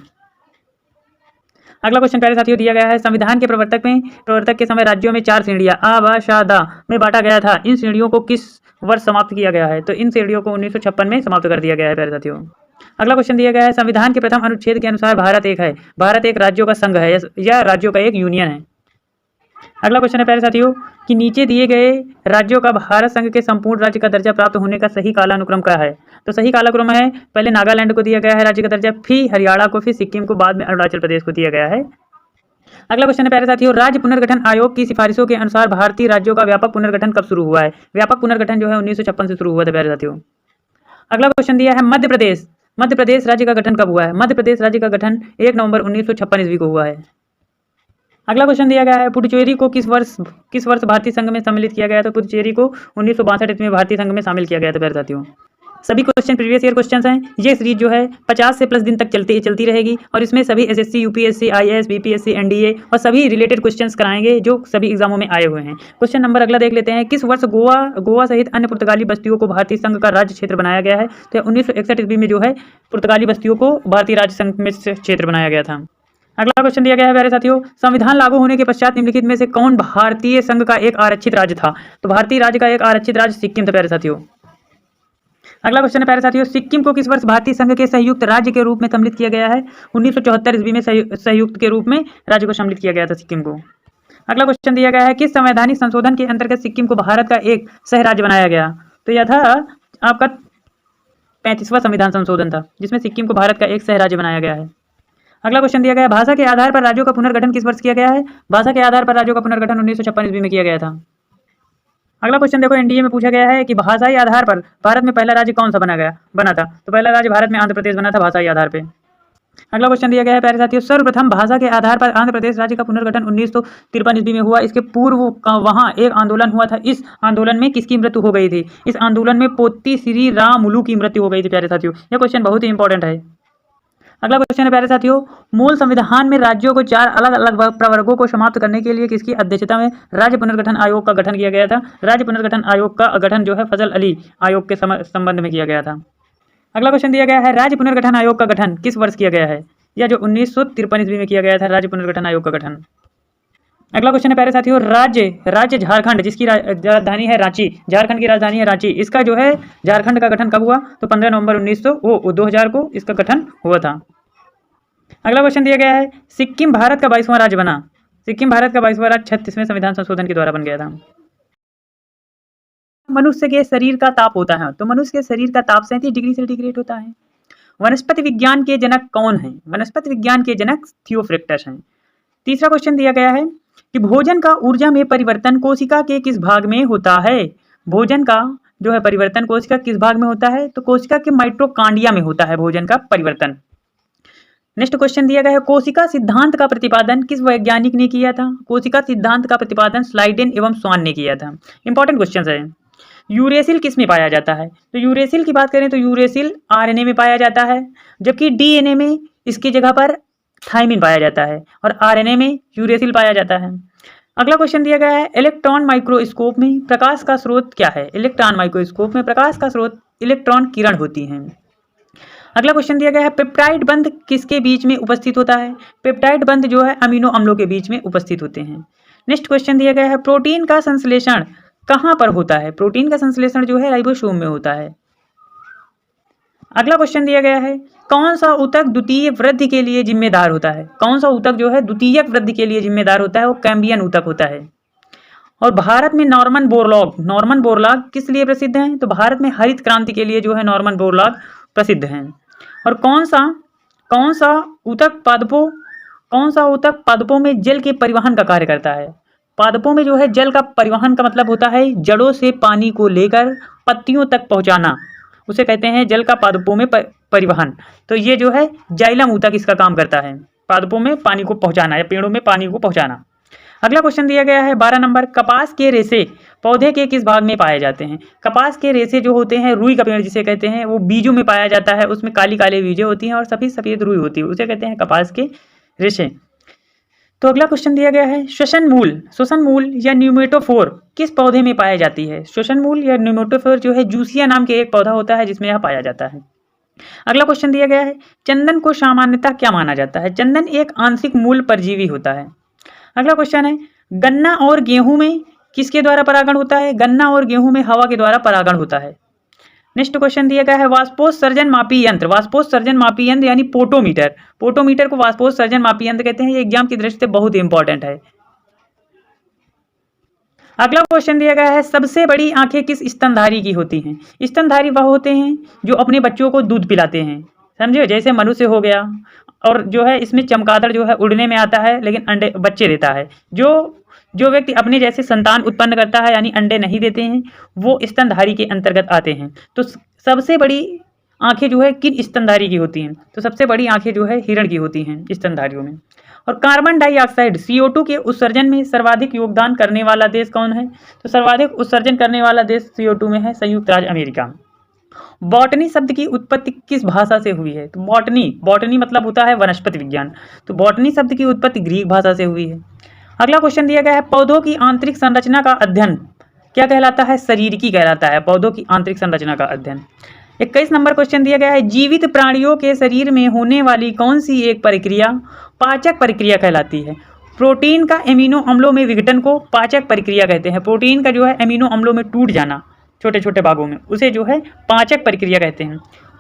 अगला क्वेश्चन प्यारे साथियों दिया गया है संविधान के प्रवर्तक के समय राज्यों में 4 श्रेणियां आ ब श द में बांटा गया था, इन श्रेणियों को किस वर्ष समाप्त किया गया है? तो इन श्रेणियों को 1956 में समाप्त कर दिया गया है प्यारे साथियों। अगला क्वेश्चन दिया गया है संविधान के प्रथम अनुच्छेद के अनुसार भारत एक है, भारत एक राज्यों का संघ है या राज्यों का एक यूनियन है। अगला क्वेश्चन है प्यारे साथियों कि नीचे दिए गए राज्यों का भारत संघ के संपूर्ण राज्य का दर्जा प्राप्त होने का सही कालानुक्रम क्या है? तो सही कालानुक्रम है पहले नागालैंड को दिया गया है राज्य का दर्जा, फिर हरियाणा को, फिर सिक्किम को, बाद में अरुणाचल प्रदेश को दिया गया है। अगला क्वेश्चन है प्यारे साथियों राज्य पुनर्गठन आयोग की सिफारिशों के अनुसार भारतीय राज्यों का व्यापक पुनर्गठन कब शुरू हुआ है? व्यापक पुनर्गठन जो है 1956 से शुरू हुआ था प्यारे साथियों। अगला क्वेश्चन दिया है मध्य प्रदेश राज्य का गठन कब हुआ है? मध्य प्रदेश राज्य का गठन 1 नवंबर 1956 ईस्वी को हुआ है। अगला क्वेश्चन दिया गया है पुडुचेरी को किस वर्ष भारतीय संघ में सम्मिलित किया गया था? पुडुचेरी को 1962 ईस्वी में भारतीय संघ में शामिल किया गया था प्यारे साथियों। सभी क्वेश्चन प्रीवियस ईयर क्वेश्चंस हैं। ये सीरीज जो है 50 से प्लस दिन तक चलती रहेगी और इसमें सभी SSC, UPSC, IAS, BPSC, NDA और सभी रिलेटेड क्वेश्चंस कराएंगे जो सभी एग्जामों में आए हुए हैं। क्वेश्चन नंबर अगला देख लेते हैं किस वर्ष गोवा सहित अन्य पुर्तगाली बस्तियों को भारतीय संघ का राज्य क्षेत्र बनाया गया है? तो 1961 ईस्वी में जो है पुर्तगाली बस्तियों को भारतीय राज्य संघ में क्षेत्र बनाया गया था। अगला क्वेश्चन दिया गया है प्यारे साथियों संविधान लागू होने के पश्चात निम्नलिखित में से कौन भारतीय संघ का एक आरक्षित राज्य था? तो भारतीय राज्य का एक आरक्षित राज्य सिक्किम था प्यारे साथियों। अगला क्वेश्चन है प्यारे साथियों सिक्किम को किस वर्ष भारतीय संघ के संयुक्त राज्य के रूप में सम्मिलित किया गया है? 1974 ईस्वी में संयुक्त के रूप में राज्य को सम्मिलित किया गया था सिक्किम को। अगला क्वेश्चन दिया गया है किस संवैधानिक संशोधन के अंतर्गत सिक्किम को भारत का एक सह राज्य बनाया गया? तो यह था आपका 35वां संविधान संशोधन था जिसमें सिक्किम को भारत का एक सह राज्य बनाया गया है। अगला क्वेश्चन दिया गया भाषा के आधार पर राज्यों का पुनर्गठन किस वर्ष किया गया है? भाषा के आधार पर राज्यों का पुनर्गठन 1956 ईस्वी में किया गया था। अगला क्वेश्चन देखो एनडीए में पूछा गया है कि भाषाई आधार पर भारत में पहला राज्य कौन सा बना था? तो पहला राज्य भारत में आंध्र प्रदेश बना था भाषाई आधार पे। अगला क्वेश्चन दिया गया है प्यारे साथियों सर्वप्रथम भाषा के आधार पर आंध्र प्रदेश राज्य का पुनर्गठन 1953 ईस्वी में हुआ। इसके पूर्व वहां एक आंदोलन हुआ था। इस आंदोलन में किसकी मृत्यु हो गई थी? इस आंदोलन में पोती श्री रामुलु की मृत्यु हो गई थी प्यारे साथियों। यह क्वेश्चन बहुत ही इंपॉर्टेंट है। अगला क्वेश्चन है प्यारे साथियों मूल संविधान में राज्यों को 4 अलग अलग प्रवर्गों को समाप्त करने के लिए किसकी अध्यक्षता में राज्य पुनर्गठन आयोग का गठन किया गया था? राज्य पुनर्गठन आयोग का गठन जो है फजल अली आयोग के संबंध में किया गया था। अगला क्वेश्चन दिया गया है राज्य पुनर्गठन आयोग का गठन किस वर्ष किया गया है? यह जो 1953 ईस्वी में किया गया था राज्य पुनर्गठन आयोग का गठन। अगला क्वेश्चन है प्यारे साथियों राज्य झारखंड जिसकी राजधानी है रांची, झारखंड की राजधानी है रांची, इसका जो है झारखंड का गठन कब हुआ? तो 15 नवंबर 2000 को इसका गठन हुआ था। अगला क्वेश्चन दिया गया है सिक्किम भारत का 22वां राज्य बना। सिक्किम भारत का 22वां राज्य 36वें संविधान संशोधन के द्वारा बन गया था। मनुष्य के शरीर का ताप होता है? तो मनुष्य के शरीर का ताप 37 डिग्री सेंटीग्रेड होता है। वनस्पति विज्ञान के जनक कौन हैं? वनस्पति विज्ञान के जनक थियोफ्रिक्टस हैं। तीसरा क्वेश्चन दिया गया है कि भोजन का ऊर्जा में परिवर्तन कोशिका के किस भाग में होता है? भोजन का जो है परिवर्तन कोशिका किस भाग में होता है? तो कोशिका के माइटोकॉन्ड्रिया में होता है भोजन का परिवर्तन। नेक्स्ट क्वेश्चन दिया गया है कोशिका सिद्धांत का प्रतिपादन किस वैज्ञानिक ने किया था? कोशिका सिद्धांत का प्रतिपादन स्लाइडेन एवं स्वान ने किया था। इंपॉर्टेंट क्वेश्चन है। यूरेसिल किस में पाया जाता है? तो यूरेसिल की बात करें तो यूरेसिल आरएनए में पाया जाता है, जबकि डीएनए में इसकी जगह पर थाइमिन पाया जाता है और आरएनए में यूरेसिल पाया जाता है। अगला क्वेश्चन दिया गया है इलेक्ट्रॉन माइक्रोस्कोप में प्रकाश का स्रोत क्या है? इलेक्ट्रॉन माइक्रोस्कोप में प्रकाश का स्रोत इलेक्ट्रॉन किरण होती हैं। अगला क्वेश्चन दिया गया है पेप्टाइड बंध किसके बीच में उपस्थित होता है? पेप्टाइड बंध जो है अमीनो अम्लों के बीच में उपस्थित होते हैं। नेक्स्ट क्वेश्चन दिया गया है प्रोटीन का संश्लेषण कहाँ पर होता है? प्रोटीन का संश्लेषण जो है राइबोसोम में होता है। अगला क्वेश्चन दिया गया है कौन सा ऊतक द्वितीय वृद्धि के लिए जिम्मेदार होता है? कौन सा ऊतक जो है द्वितीयक वृद्धि के लिए जिम्मेदार होता है? वो कैम्बियन ऊतक होता है। और भारत में नॉर्मन बोरलॉग किस लिए प्रसिद्ध हैं? तो भारत में हरित क्रांति के लिए जो है नॉर्मन बोरलॉग प्रसिद्ध हैं। और कौन सा ऊतक पादपों में जल के परिवहन का कार्य करता है? पादपों में जो है जल का परिवहन का मतलब होता है जड़ों से पानी को लेकर पत्तियों तक पहुंचाना, उसे कहते हैं जल का पादपों में परिवहन। तो ये जो है जाइलम ऊतक इसका काम करता है, पादपों में पानी को पहुंचाना या पेड़ों में पानी को पहुंचाना। अगला क्वेश्चन दिया गया है 12 नंबर कपास के रेशे पौधे के किस भाग में पाए जाते हैं? कपास के रेशे जो होते हैं रुई का पेड़ जिसे कहते हैं वो बीजों में पाया जाता है, उसमें काली काली बीजें होती हैं और सफ़ेद सफ़ेद रुई होती है, उसे कहते हैं कपास के रेशे। तो अगला क्वेश्चन दिया गया है श्वसन मूल या न्यूमेटोफोर किस पौधे में पाई जाती है? श्वसन मूल या न्यूमेटोफोर जो है जूसिया नाम के एक पौधा होता है जिसमें यह पाया जाता है। अगला क्वेश्चन दिया गया है चंदन को सामान्यतः क्या माना जाता है? चंदन एक आंशिक मूल परजीवी होता है। अगला क्वेश्चन है गन्ना और गेहूं में किसके द्वारा परागण होता है? गन्ना और गेहूं में हवा के द्वारा परागण होता है। नेक्स्ट क्वेश्चन दिया गया है वाष्पोत्सर्जन मापी यंत्र यानी पोटोमीटर को वाष्पोत्सर्जन मापी यंत्र कहते हैं। ये एग्जाम की दृष्टि से बहुत इंपॉर्टेंट है। अगला क्वेश्चन दिया गया है सबसे बड़ी आंखें किस स्तनधारी की होती हैं? स्तनधारी वह होते हैं जो अपने बच्चों को दूध पिलाते हैं, समझे, जैसे मनुष्य हो गया। और जो है इसमें चमगादड़ जो है उड़ने में आता है लेकिन बच्चे देता है। जो व्यक्ति अपने जैसे संतान उत्पन्न करता है यानी अंडे नहीं देते हैं वो स्तनधारी के अंतर्गत आते हैं। तो सबसे बड़ी आंखें जो है किन स्तनधारी की होती हैं? तो सबसे बड़ी आंखें जो है हिरण की होती हैं स्तनधारियों में। और कार्बन डाइऑक्साइड CO2 के उत्सर्जन में सर्वाधिक योगदान करने वाला देश कौन है? तो सर्वाधिक उत्सर्जन करने वाला देश CO2 में है संयुक्त राज्य अमेरिका। बॉटनी शब्द की उत्पत्ति किस भाषा से हुई है? तो बॉटनी मतलब होता है वनस्पति विज्ञान। तो बॉटनी शब्द की उत्पत्ति ग्रीक भाषा से हुई है। अगला क्वेश्चन दिया गया है पौधों की आंतरिक संरचना का अध्ययन क्या कहलाता है? शारीरिकी कहलाता है पौधों की आंतरिक संरचना का अध्ययन। 21 नंबर क्वेश्चन दिया गया है जीवित प्राणियों के शरीर में होने वाली कौन सी एक प्रक्रिया पाचक प्रक्रिया कहलाती है? प्रोटीन का एमिनो अम्लों में विघटन को पाचक प्रक्रिया कहते हैं। प्रोटीन का जो है एमिनो अम्लों में टूट जाना छोटे छोटे भागों में उसे जो है पाचक प्रक्रिया कहते हैं।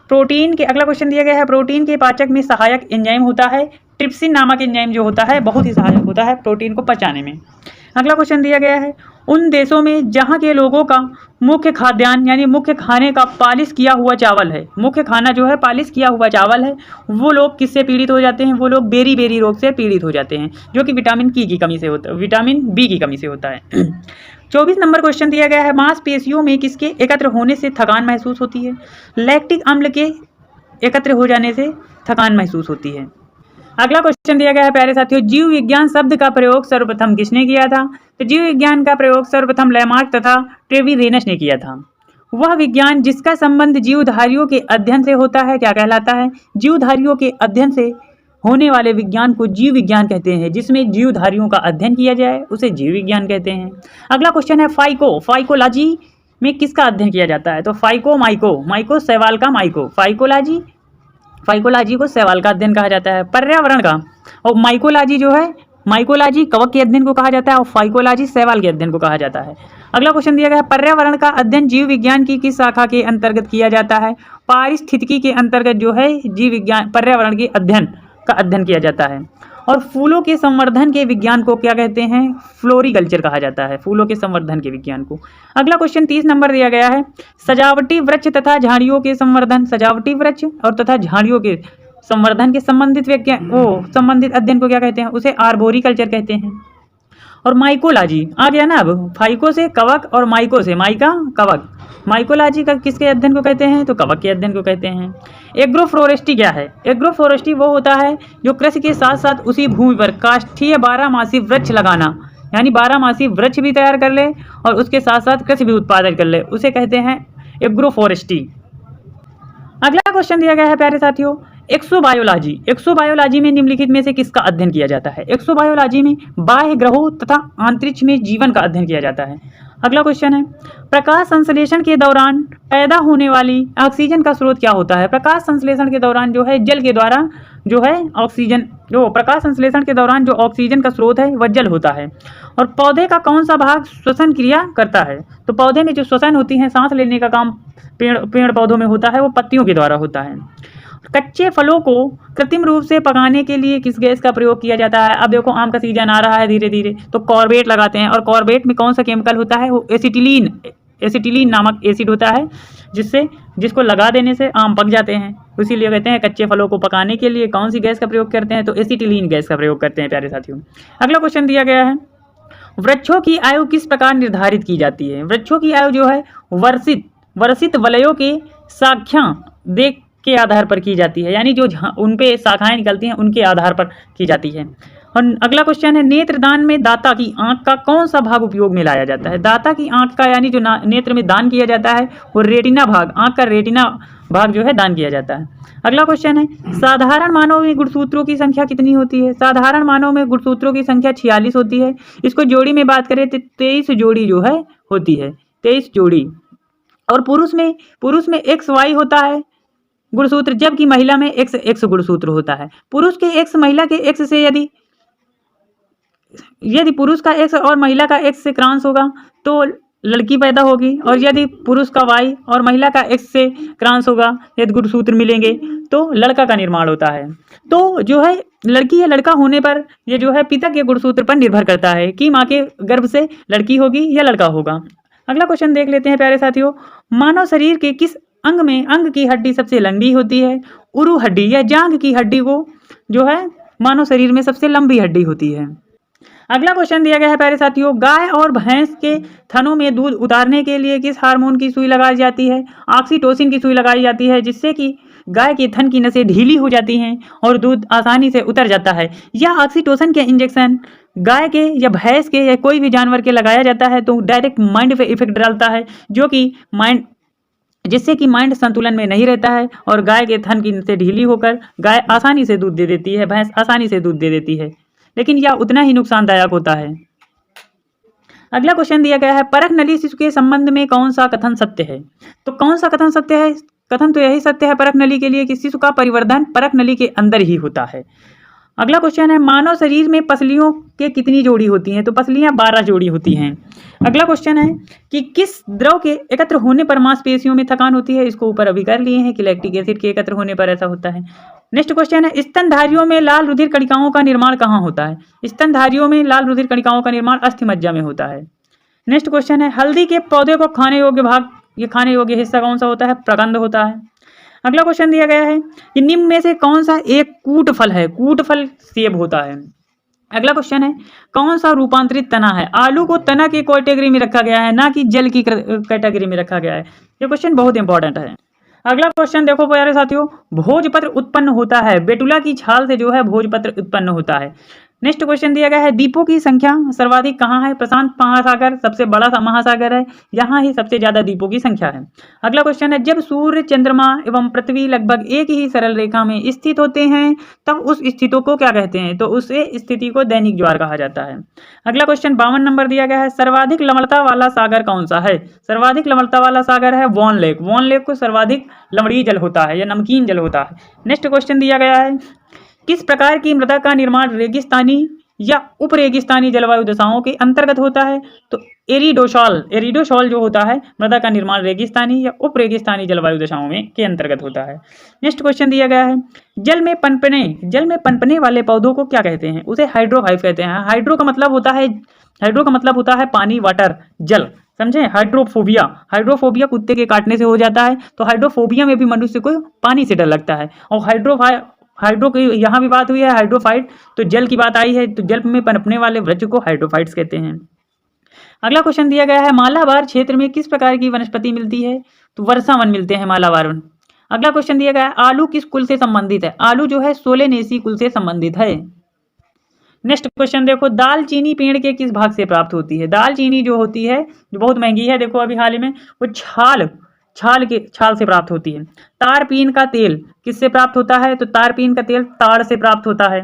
प्रोटीन के अगला क्वेश्चन दिया गया है प्रोटीन के पाचक में सहायक एंजाइम होता है ट्रिप्सिन नामक एंजाइम जो होता है बहुत ही सहायक होता है प्रोटीन को पचाने में। अगला क्वेश्चन दिया गया है उन देशों में जहां के लोगों का मुख्य खाद्यान्न यानी मुख्य खाने का पालिश किया हुआ चावल है, मुख्य खाना जो है पालिश किया हुआ चावल है, वो लोग किससे पीड़ित हो जाते हैं? वो लोग बेरी रोग से पीड़ित हो जाते हैं जो कि विटामिन बी की कमी से होता है। 24 नंबर क्वेश्चन दिया गया है मांसपेशियों में किसके एकत्र होने से थकान महसूस होती है? लैक्टिक अम्ल के एकत्र हो जाने से थकान महसूस होती है। अगला क्वेश्चन दिया गया है प्यारे साथियों जीव विज्ञान शब्द का प्रयोग सर्वप्रथम किसने किया था? तो जीव विज्ञान का प्रयोग सर्वप्रथम लैमार्क तथा ट्रेविरेनस ने किया था। वह विज्ञान जिसका संबंध जीवधारियों के अध्ययन से होता है क्या कहलाता है? जीवधारियों के अध्ययन से होने वाले विज्ञान को जीव विज्ञान कहते हैं। जिसमें जीवधारियों का अध्ययन किया जाए उसे जीव विज्ञान कहते हैं। अगला क्वेश्चन है फाइकोलॉजी में किसका अध्ययन किया जाता है? तो माइको शैवाल का फाइकोलॉजी को शैवाल का अध्ययन कहा जाता है। पर्यावरण का और माइकोलॉजी कवक के अध्ययन को कहा जाता है और फाइकोलॉजी शैवाल के अध्ययन को कहा जाता है। अगला क्वेश्चन दिया गया है पर्यावरण का अध्ययन जीव विज्ञान की किस शाखा के अंतर्गत किया जाता है? पारिस्थितिकी के अंतर्गत जो है जीव विज्ञान पर्यावरण के अध्ययन का अध्ययन किया जाता है। और फूलों के संवर्धन के विज्ञान को क्या कहते हैं? फ्लोरिकल्चर कहा जाता है, फूलों के संवर्धन के विज्ञान को। अगला क्वेश्चन 30 नंबर दिया गया है, सजावटी वृक्ष तथा झाड़ियों के संवर्धन, सजावटी वृक्ष और तथा झाड़ियों के संवर्धन के संबंधित संबंधित अध्ययन को क्या कहते हैं? उसे आर्बोरिकल्चर कहते हैं। और माइकोलॉजी आ गया ना, अब फाइको से कवक और माइको से माइका कवक, माइकोलॉजी का किसके अध्ययन को कहते हैं? तो कवक के अध्ययन को कहते हैं। एग्रोफोरेस्ट्री क्या है? एग्रोफोरेस्ट्री वो होता है जो कृषि के साथ साथ उसी भूमि पर काष्ठीय 12 वृक्ष लगाना, यानी 12 वृक्ष भी तैयार कर ले और उसके साथ साथ कृषि भी उत्पादन कर ले, उसे कहते हैं एग्रोफोरेस्ट्री। अगला क्वेश्चन दिया गया है प्यारे साथियों, एक्सोबायोलॉजी। एक्सोबायोलॉजी में निम्नलिखित में से किसका अध्ययन किया जाता है? एक्सोबायोलॉजी में बाह्य ग्रहों तथा अंतरिक्ष में जीवन का अध्ययन किया जाता है। अगला क्वेश्चन है, प्रकाश संश्लेषण के दौरान पैदा होने वाली ऑक्सीजन का स्रोत क्या होता है? प्रकाश संश्लेषण के दौरान जो है जल के द्वारा जो है ऑक्सीजन, जो प्रकाश संश्लेषण के दौरान जो ऑक्सीजन का स्रोत है वह जल होता है। और पौधे का कौन सा भाग श्वसन क्रिया करता है? तो पौधे में जो श्वसन होती है, सांस लेने का काम पेड़ पौधों में होता है, वो पत्तियों के द्वारा होता है। कच्चे फलों को कृत्रिम रूप से पकाने के लिए किस गैस का प्रयोग किया जाता है? अब देखो आम का सीजन आ रहा है धीरे धीरे, तो कॉर्बेट लगाते हैं, और कॉर्बेट में कौन सा केमिकल होता है? वो एसिटिलीन नामक एसिड होता है, जिसको लगा देने से आम पक जाते हैं। इसीलिए कहते हैं कच्चे फलों को पकाने के लिए कौन सी गैस का प्रयोग करते हैं? तो एसिटिलीन गैस का प्रयोग करते हैं प्यारे साथियों। अगला क्वेश्चन दिया गया है, वृक्षों की आयु किस प्रकार निर्धारित की जाती है? वृक्षों की आयु जो है वर्षित वलयों के शाखा देख के आधार पर की जाती है, यानी जो उन पे शाखाएं निकलती हैं उनके आधार पर की जाती है। और अगला क्वेश्चन है, नेत्रदान में दाता की आंख का कौन सा भाग उपयोग में लाया जाता है? दाता की आंख का यानी जो नेत्र में दान किया जाता है वो रेटिना भाग, आंख का रेटिना भाग जो है दान किया जाता है। अगला क्वेश्चन है, साधारण मानव में गुणसूत्रों की संख्या कितनी होती है? साधारण मानव में गुणसूत्रों की संख्या 46 होती है। इसको जोड़ी में बात करें तो 23 जोड़ी जो है होती है, 23 जोड़ी। और पुरुष में XY होता है गुणसूत्र, जबकि महिला में XX गुणसूत्र होता है। पुरुष के X महिला के X से यदि पुरुष का X और महिला का X से क्रॉस होगा तो लड़की पैदा होगी, और यदि पुरुष का Y और महिला का X से क्रॉस होगा, यदि गुणसूत्र मिलेंगे तो लड़का का निर्माण होता है। तो जो है लड़की या लड़का होने पर ये जो है पिता के गुणसूत्र पर निर्भर करता है कि माँ के गर्भ से लड़की होगी या लड़का होगा। अगला क्वेश्चन देख लेते हैं प्यारे साथियों, मानव शरीर के किस अंग की हड्डी सबसे लंबी होती है? उरु हड्डी या जांघ की हड्डी को जो है मानव शरीर में सबसे लंबी हड्डी होती है। अगला क्वेश्चन दिया गया है प्यारे साथियों, गाय और भैंस के थनों में दूध उतारने के लिए किस हार्मोन की सुई लगाई जाती है? ऑक्सीटोसिन की सुई लगाई जाती है, जिससे कि गाय के थन की नसें ढीली हो जाती हैं और दूध आसानी से उतर जाता है। यह ऑक्सीटोसिन के इंजेक्शन गाय के या भैंस के या कोई भी जानवर के लगाया जाता है तो डायरेक्ट माइंड पे इफेक्ट डालता है, जिससे कि माइंड संतुलन में नहीं रहता है और गाय के थन की नसें ढीली होकर गाय आसानी से दूध दे देती है, भैंस आसानी से दूध दे देती है, लेकिन यह उतना ही नुकसानदायक होता है। अगला क्वेश्चन दिया गया है, परख नली शिशु के संबंध में कौन सा कथन सत्य है? तो कौन सा कथन सत्य है? कथन तो यही सत्य है परख नली के लिए कि शिशु का परिवर्धन परख नली के अंदर ही होता है। अगला क्वेश्चन है, मानव शरीर में पसलियों के कितनी जोड़ी होती हैं? तो पसलियां 12 जोड़ी होती हैं। अगला क्वेश्चन है कि किस द्रव के एकत्र होने पर मांसपेशियों में थकान होती है? इसको ऊपर अभी कर लिए हैं कि लैक्टिक एसिड के एकत्र होने पर ऐसा होता है। नेक्स्ट क्वेश्चन है, स्तनधारियों में लाल रुधिर कणिकाओं का निर्माण कहाँ होता है? स्तनधारियों में लाल रुधिर कणिकाओं का निर्माण अस्थिमज्जा में होता है। नेक्स्ट क्वेश्चन है, हल्दी के पौधे को खाने योग्य हिस्सा कौन सा होता है? प्रकंद होता है। अगला क्वेश्चन दिया गया है कि निम्न में से कौन सा एक कूट फल है? कूट फल सेब होता है। अगला क्वेश्चन है, कौन सा रूपांतरित तना है? आलू को तना की कैटेगरी में रखा गया है, ना कि जल की कैटेगरी में रखा गया है। ये क्वेश्चन बहुत इंपॉर्टेंट है। अगला क्वेश्चन देखो प्यारे साथियों, भोजपत्र उत्पन्न होता है, बेटुला की छाल से जो है भोजपत्र उत्पन्न होता है। नेक्स्ट क्वेश्चन दिया गया है, द्वीपों की संख्या सर्वाधिक कहाँ है? प्रशांत महासागर सबसे बड़ा महासागर है, यहाँ ही सबसे ज्यादा द्वीपों की संख्या है। अगला क्वेश्चन है, जब सूर्य, चंद्रमा एवं पृथ्वी लगभग एक ही सरल रेखा में स्थित होते हैं तब उस स्थिति को क्या कहते हैं? तो उस स्थिति को दैनिक ज्वार कहा जाता है। अगला क्वेश्चन 52 नंबर दिया गया है, सर्वाधिक लवणता वाला सागर कौन सा है? सर्वाधिक लवणता वाला सागर है वॉन लेक। वॉन लेक को सर्वाधिक लवणीय जल होता है या नमकीन जल होता है। नेक्स्ट क्वेश्चन दिया गया है, किस प्रकार की मृदा का निर्माण रेगिस्तानी या उप रेगिस्तानी जलवायु दशाओं के अंतर्गत होता है? तो एरिडोसॉल जो होता है मृदा का निर्माण रेगिस्तानी या उप रेगिस्तानी जलवायु दशाओं में के अंतर्गत होता है। नेक्स्ट क्वेश्चन दिया गया है, जल में पनपने वाले पौधों को क्या कहते हैं? उसे हाइड्रोफाइट कहते हैं। हाइड्रो का मतलब होता है पानी, वाटर, जल, समझे। हाइड्रोफोबिया कुत्ते के काटने से हो जाता है, तो हाइड्रोफोबिया में भी मनुष्य को पानी से डर लगता है। और हाइड्रो की यहाँ भी बात हुई है हाइड्रोफाइट, तो जल की बात आई है, तो जल में पनपने वाले वृक्ष को हाइड्रोफाइट्स कहते हैं। अगला क्वेश्चन दिया गया है, मालाबार क्षेत्र में किस प्रकार की वनस्पति मिलती है? तो वर्षा वन मिलते हैं मालाबार वन। अगला क्वेश्चन दिया गया है, आलू किस कुल से संबंधित है? आलू जो है सोलेनेसी कुल से संबंधित है। नेक्स्ट क्वेश्चन देखो, दालचीनी पेड़ के किस भाग से प्राप्त होती है? दालचीनी जो होती है, जो बहुत महंगी है, देखो अभी हाल ही में, वो छाल से प्राप्त होती है। तारपीन का तेल किससे प्राप्त होता है? तो तारपीन का तेल ताड़ से प्राप्त होता है।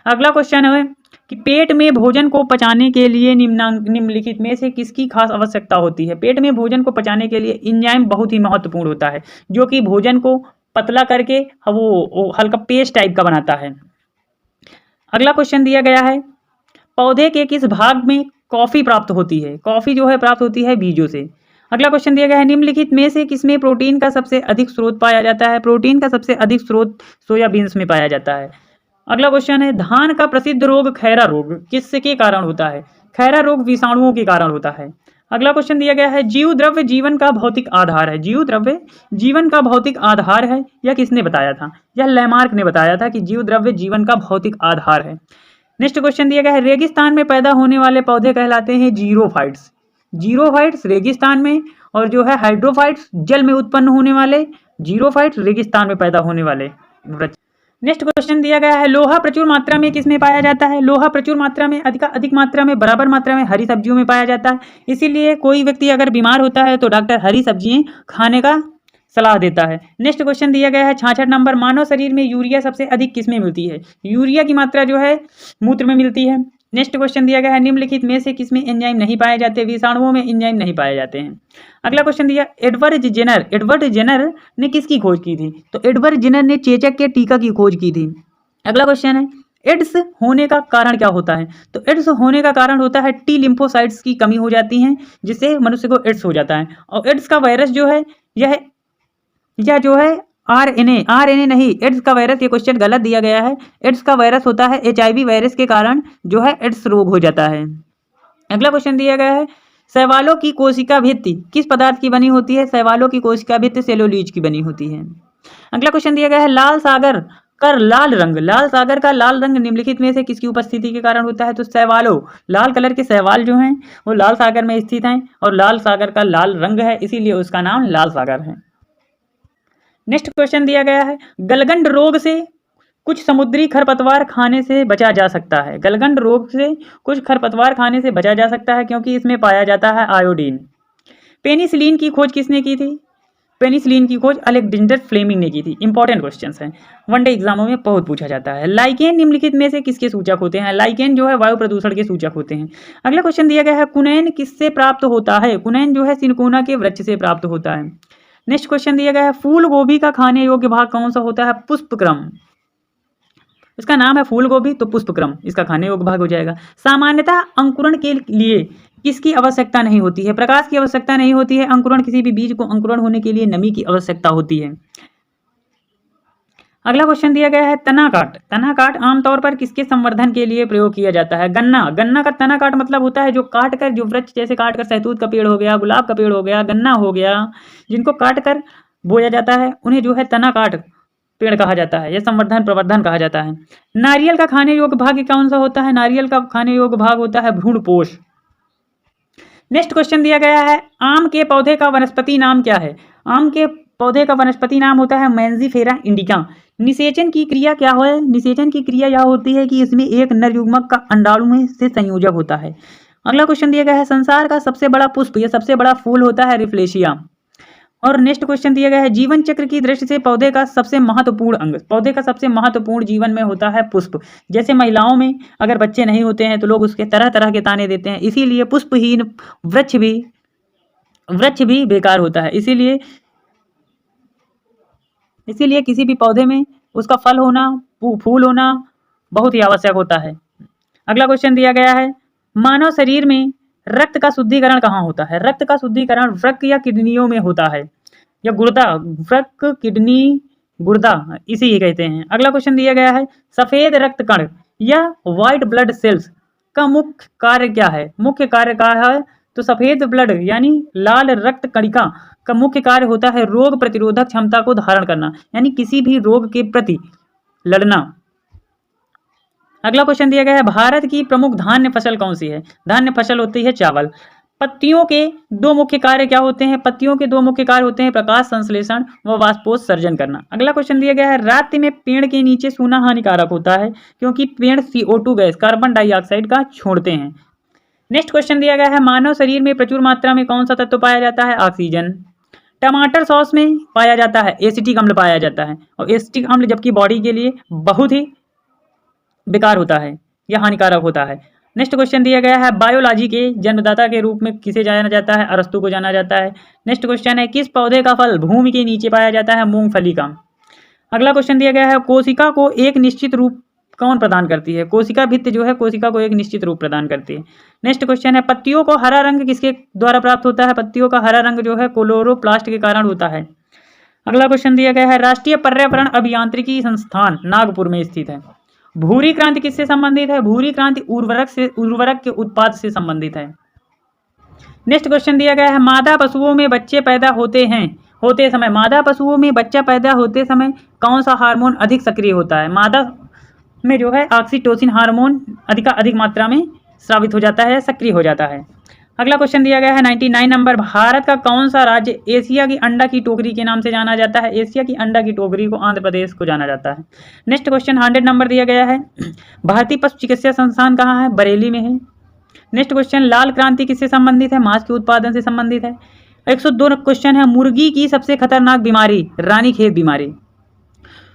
अगला क्वेश्चन है कि पेट में भोजन को पचाने के लिए निम्नलिखित में से किसकी खास आवश्यकता होती है? पेट में भोजन को पचाने के लिए एंजाइम बहुत ही महत्वपूर्ण होता है, जो कि भोजन को पतला करके वो हल्का पेस्ट टाइप का बनाता है। अगला क्वेश्चन दिया गया है, पौधे के किस भाग में कॉफी प्राप्त होती है? कॉफी जो है प्राप्त होती है बीजों से। अगला क्वेश्चन दिया गया है, निम्नलिखित में से किसमें प्रोटीन का सबसे अधिक स्रोत पाया जाता है? प्रोटीन का सबसे अधिक स्रोत सोयाबीन्स में पाया जाता है। अगला क्वेश्चन है, धान का प्रसिद्ध रोग खैरा रोग किसके कारण होता है? खैरा रोग विषाणुओं के कारण होता है। अगला क्वेश्चन दिया गया है, जीव द्रव्य जीवन का भौतिक आधार है। जीव द्रव्य जीवन का भौतिक आधार है, यह किसने बताया था? यह लैमार्क ने बताया था कि जीव द्रव्य जीवन का भौतिक आधार है। नेक्स्ट क्वेश्चन दिया गया है, रेगिस्तान में पैदा होने वाले पौधे कहलाते हैं जीरोफाइट्स। जीरोफाइट्स रेगिस्तान में, और जो है हाइड्रोफाइट्स जल में उत्पन्न होने वाले, जीरोफाइट्स रेगिस्तान में पैदा होने वाले वृक्ष। नेक्स्ट क्वेश्चन दिया गया है, लोहा प्रचुर मात्रा में किसमें पाया जाता है? लोहा प्रचुर मात्रा में, अधिक मात्रा में, बराबर मात्रा में हरी सब्जियों में पाया जाता है। इसीलिए कोई व्यक्ति अगर बीमार होता है तो डॉक्टर हरी सब्जियां खाने का सलाह देता है। नेक्स्ट क्वेश्चन दिया गया है 66 नंबर, मानव शरीर में यूरिया सबसे अधिक किसमें मिलती है? यूरिया की मात्रा जो है मूत्र में मिलती है। नेक्स्ट क्वेश्चन दिया गया है, निम्नलिखित में से किसमें एंजाइम नहीं पाए जाते? विषाणुओं में एंजाइम नहीं पाए जाते हैं। अगला क्वेश्चन दिया, एडवर्ड जेनर ने किसकी खोज की थी? तो एडवर्ड जेनर ने चेचक के टीका की खोज की थी। अगला क्वेश्चन है, एड्स होने का कारण क्या होता है? तो एड्स होने का कारण होता है टी लिम्फोसाइट्स की कमी हो जाती है, जिससे मनुष्य को एड्स हो जाता है। और एड्स का वायरस जो है यह जो है आरएनए नहीं, एड्स का वायरस, ये क्वेश्चन गलत दिया गया है। एड्स का वायरस होता है एचआईवी वायरस के कारण जो है एड्स रोग हो जाता है। अगला क्वेश्चन दिया गया है, शैवालों की कोशिका भित्ति किस पदार्थ की बनी होती है? शैवालों की कोशिका भित्ति सेलुलोज की बनी होती है। अगला क्वेश्चन दिया गया है, लाल सागर का लाल रंग निम्नलिखित में से किसकी उपस्थिति के कारण होता है? तो शैवालों, लाल कलर के शैवाल जो हैं वो लाल सागर में स्थित हैं, और लाल सागर का लाल रंग है, इसीलिए उसका नाम लाल सागर है। नेक्स्ट क्वेश्चन दिया गया है, गलगंड रोग से कुछ समुद्री खरपतवार खाने से बचा जा सकता है। गलगंड रोग से कुछ खरपतवार खाने से बचा जा सकता है क्योंकि इसमें पाया जाता है आयोडीन। पेनिसिलिन की खोज किसने की थी? पेनिसिलिन की खोज अलेक्जेंडर फ्लेमिंग ने की थी। इंपॉर्टेंट क्वेश्चंस हैं, वनडे एग्जामों में बहुत पूछा जाता है। लाइकेन निम्नलिखित में से किसके सूचक होते हैं? लाइकेन जो है वायु प्रदूषण के सूचक होते हैं। अगला क्वेश्चन दिया गया है, कुनैन किससे प्राप्त होता है? कुनैन जो है सिनकोना के वृक्ष से प्राप्त होता है। नेक्स्ट क्वेश्चन दिया गया है, फूल गोभी का खाने योग्य भाग कौन सा होता है? पुष्पक्रम, इसका नाम है फूल गोभी, तो पुष्पक्रम इसका खाने योग्य भाग हो जाएगा। सामान्यतः अंकुरण के लिए किसकी आवश्यकता नहीं होती है? प्रकाश की आवश्यकता नहीं होती है। अंकुरण, किसी भी बीज को अंकुरण होने के लिए नमी की आवश्यकता होती है। अगला क्वेश्चन दिया गया है, तना काट आमतौर पर किसके संवर्धन के लिए प्रयोग किया जाता है? गन्ना का तना काट मतलब होता है जो काट कर, जो वृक्ष जैसे काट कर शहतूत का पेड़ हो गया, गुलाब का पेड़ हो गया, गन्ना हो गया, जिनको काट कर बोया जाता है उन्हें जो है तना काट पेड़ कहा जाता है, यह संवर्धन प्रवर्धन कहा जाता है। नारियल का खाने योग्य भाग कौन सा होता है? नारियल का खाने योग्य भाग होता है भ्रूणपोष। नेक्स्ट क्वेश्चन दिया गया है, आम के पौधे का वनस्पति नाम क्या है? आम के पौधे का वनस्पति नाम होता है मैंजीफेरा इंडिका। निषेचन की क्रिया क्या है? निषेचन की क्रिया यह होती है कि इसमें एक नर युग्मक का अंडाणु में से संयोजक होता है। अगला क्वेश्चन दिया गया है, संसार का सबसे बड़ा पुष्प या सबसे बड़ा फूल होता है रिफ्लेशिया। और नेक्स्ट क्वेश्चन दिया गया है, जीवन चक्र की दृष्टि से पौधे का सबसे महत्वपूर्ण अंग, पौधे का सबसे महत्वपूर्ण जीवन में होता है पुष्प। जैसे महिलाओं में अगर बच्चे नहीं होते हैं तो लोग उसके तरह तरह के ताने देते हैं, इसीलिए पुष्पहीन वृक्ष भी बेकार होता है। इसीलिए किसी भी पौधे में उसका फल होना, फूल होना बहुत ही आवश्यक होता है। अगला क्वेश्चन दिया गया है, मानव शरीर में रक्त का शुद्धिकरण कहाँ होता है? रक्त का शुद्धिकरण वृक्क या किडनियों में होता है, या गुर्दा, वृक्क, किडनी, गुर्दा, इसी ही कहते हैं। अगला क्वेश्चन दिया गया है, सफेद रक्त कण या व्हाइट ब्लड सेल्स का मुख्य कार्य क्या है? मुख्य कार्य क्या है? तो सफेद ब्लड यानी लाल रक्त कणिका का मुख्य कार्य होता है रोग प्रतिरोधक क्षमता को धारण करना, यानी किसी भी रोग के प्रति लड़ना। अगला क्वेश्चन दिया गया है, भारत की प्रमुख धान्य फसल कौन सी है? धान्य फसल होती है चावल। पत्तियों के दो मुख्य कार्य क्या होते हैं? पत्तियों के दो मुख्य कार्य होते हैं प्रकाश संश्लेषण व वाष्पोत्सर्जन करना। अगला क्वेश्चन दिया गया है, रात्रि में पेड़ के नीचे सोना हानिकारक होता है क्योंकि पेड़ CO2 गैस, कार्बन डाइऑक्साइड का छोड़ते हैं। नेक्स्ट क्वेश्चन दिया गया है, मानव शरीर में प्रचुर मात्रा में कौन सा तत्व पाया जाता है? ऑक्सीजन। टमाटर सॉस में पाया जाता है एसिटिक अम्ल पाया जाता है, और एसिटिक अम्ल जबकि बॉडी के लिए बहुत ही बेकार होता है या हानिकारक होता है। नेक्स्ट क्वेश्चन दिया गया है, बायोलॉजी के जन्मदाता के रूप में किसे जाना जाता है? अरस्तु को जाना जाता है। नेक्स्ट क्वेश्चन है, किस पौधे का फल भूमि के नीचे पाया जाता है? मूंगफली का। अगला क्वेश्चन दिया गया है, कोशिका को एक निश्चित रूप कौन प्रदान करती है? कोशिका भित्ति जो है कोशिका को एक निश्चित रूप प्रदान करती है। नेक्स्ट क्वेश्चन है, पत्तियों को हरा रंग किसके द्वारा प्राप्त होता है? पत्तियों का हरा रंग जो है क्लोरोप्लास्ट के कारण होता है। अगला क्वेश्चन दिया गया है, राष्ट्रीय पर्यावरण अभियांत्रिकी संस्थान नागपुर में स्थित है। भूरी क्रांति किससे संबंधित है? भूरी क्रांति उर्वरक के उत्पाद से संबंधित है। नेक्स्ट क्वेश्चन दिया गया है, मादा पशुओं में बच्चे पैदा होते समय मादा पशुओं में बच्चा पैदा होते समय कौन सा हार्मोन अधिक सक्रिय होता है? मादा में जो है ऑक्सीटोसिन हार्मोन अधिक मात्रा में स्रावित हो जाता है, सक्रिय हो जाता है। अगला क्वेश्चन दिया गया है 99 नंबर, भारत का कौन सा राज्य एशिया की अंडा की टोकरी के नाम से जाना जाता है? एशिया की अंडा की टोकरी को आंध्र प्रदेश को जाना जाता है। नेक्स्ट क्वेश्चन 100 नंबर दिया गया है, भारतीय पशु चिकित्सा संस्थान कहाँ है? बरेली में है। नेक्स्ट क्वेश्चन, लाल क्रांति किससे संबंधित है? मांस के उत्पादन से संबंधित है। 102 क्वेश्चन है, मुर्गी की सबसे खतरनाक बीमारी? रानीखेत बीमारी।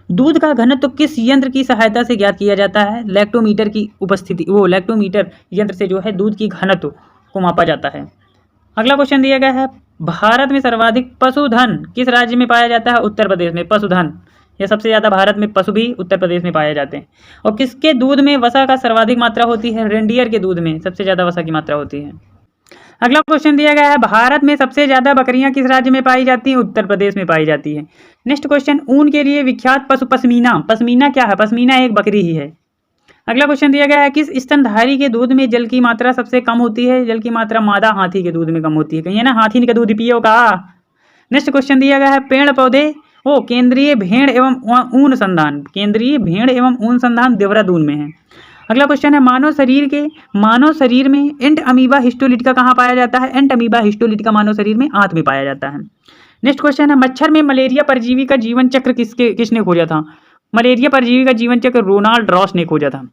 दूध का घनत्व किस यंत्र की सहायता से ज्ञात किया जाता है? लैक्टोमीटर की उपस्थिति, लैक्टोमीटर यंत्र से जो है दूध की घनत्व को मापा जाता है। अगला क्वेश्चन दिया गया है, भारत में सर्वाधिक पशुधन किस राज्य में पाया जाता है? उत्तर प्रदेश में। पशुधन या सबसे ज़्यादा भारत में पशु भी उत्तर प्रदेश में पाए जाते हैं। और किसके दूध में वसा का सर्वाधिक मात्रा होती है? रेंडियर के दूध में सबसे ज़्यादा वसा की मात्रा होती है। अगला क्वेश्चन दिया गया है, भारत में सबसे ज़्यादा बकरियां किस राज्य में पाई जाती हैं? उत्तर प्रदेश में पाई जाती है। नेक्स्ट क्वेश्चन, ऊन के लिए विख्यात पशु पश्मीना। पश्मीना क्या है? पश्मीना एक बकरी ही है। अगला क्वेश्चन दिया गया है, किस स्तनधारी के दूध में जल की मात्रा सबसे कम होती है? जल की मात्रा मादा हाथी के दूध में कम होती है। कहीं है ना, हाथी का दूध पियो का। नेक्स्ट क्वेश्चन दिया गया है, पेड़ पौधे केंद्रीय भेड़ एवं ऊन संधान, केंद्रीय भेड़ एवं ऊन संधान देहरादून में है। अगला क्वेश्चन है, मानव शरीर में एंट अमीबा हिस्टोलिटिका कहाँ पाया जाता है? एंट अमीबा हिस्टोलिटिका मानव शरीर में आंत में पाया जाता है। नेक्स्ट क्वेश्चन है, मच्छर में मलेरिया परजीवी का जीवन चक्र किसने खोजा था? मलेरिया परजीवी का जीवन चक्र रोनाल्ड रॉस ने खोजा था।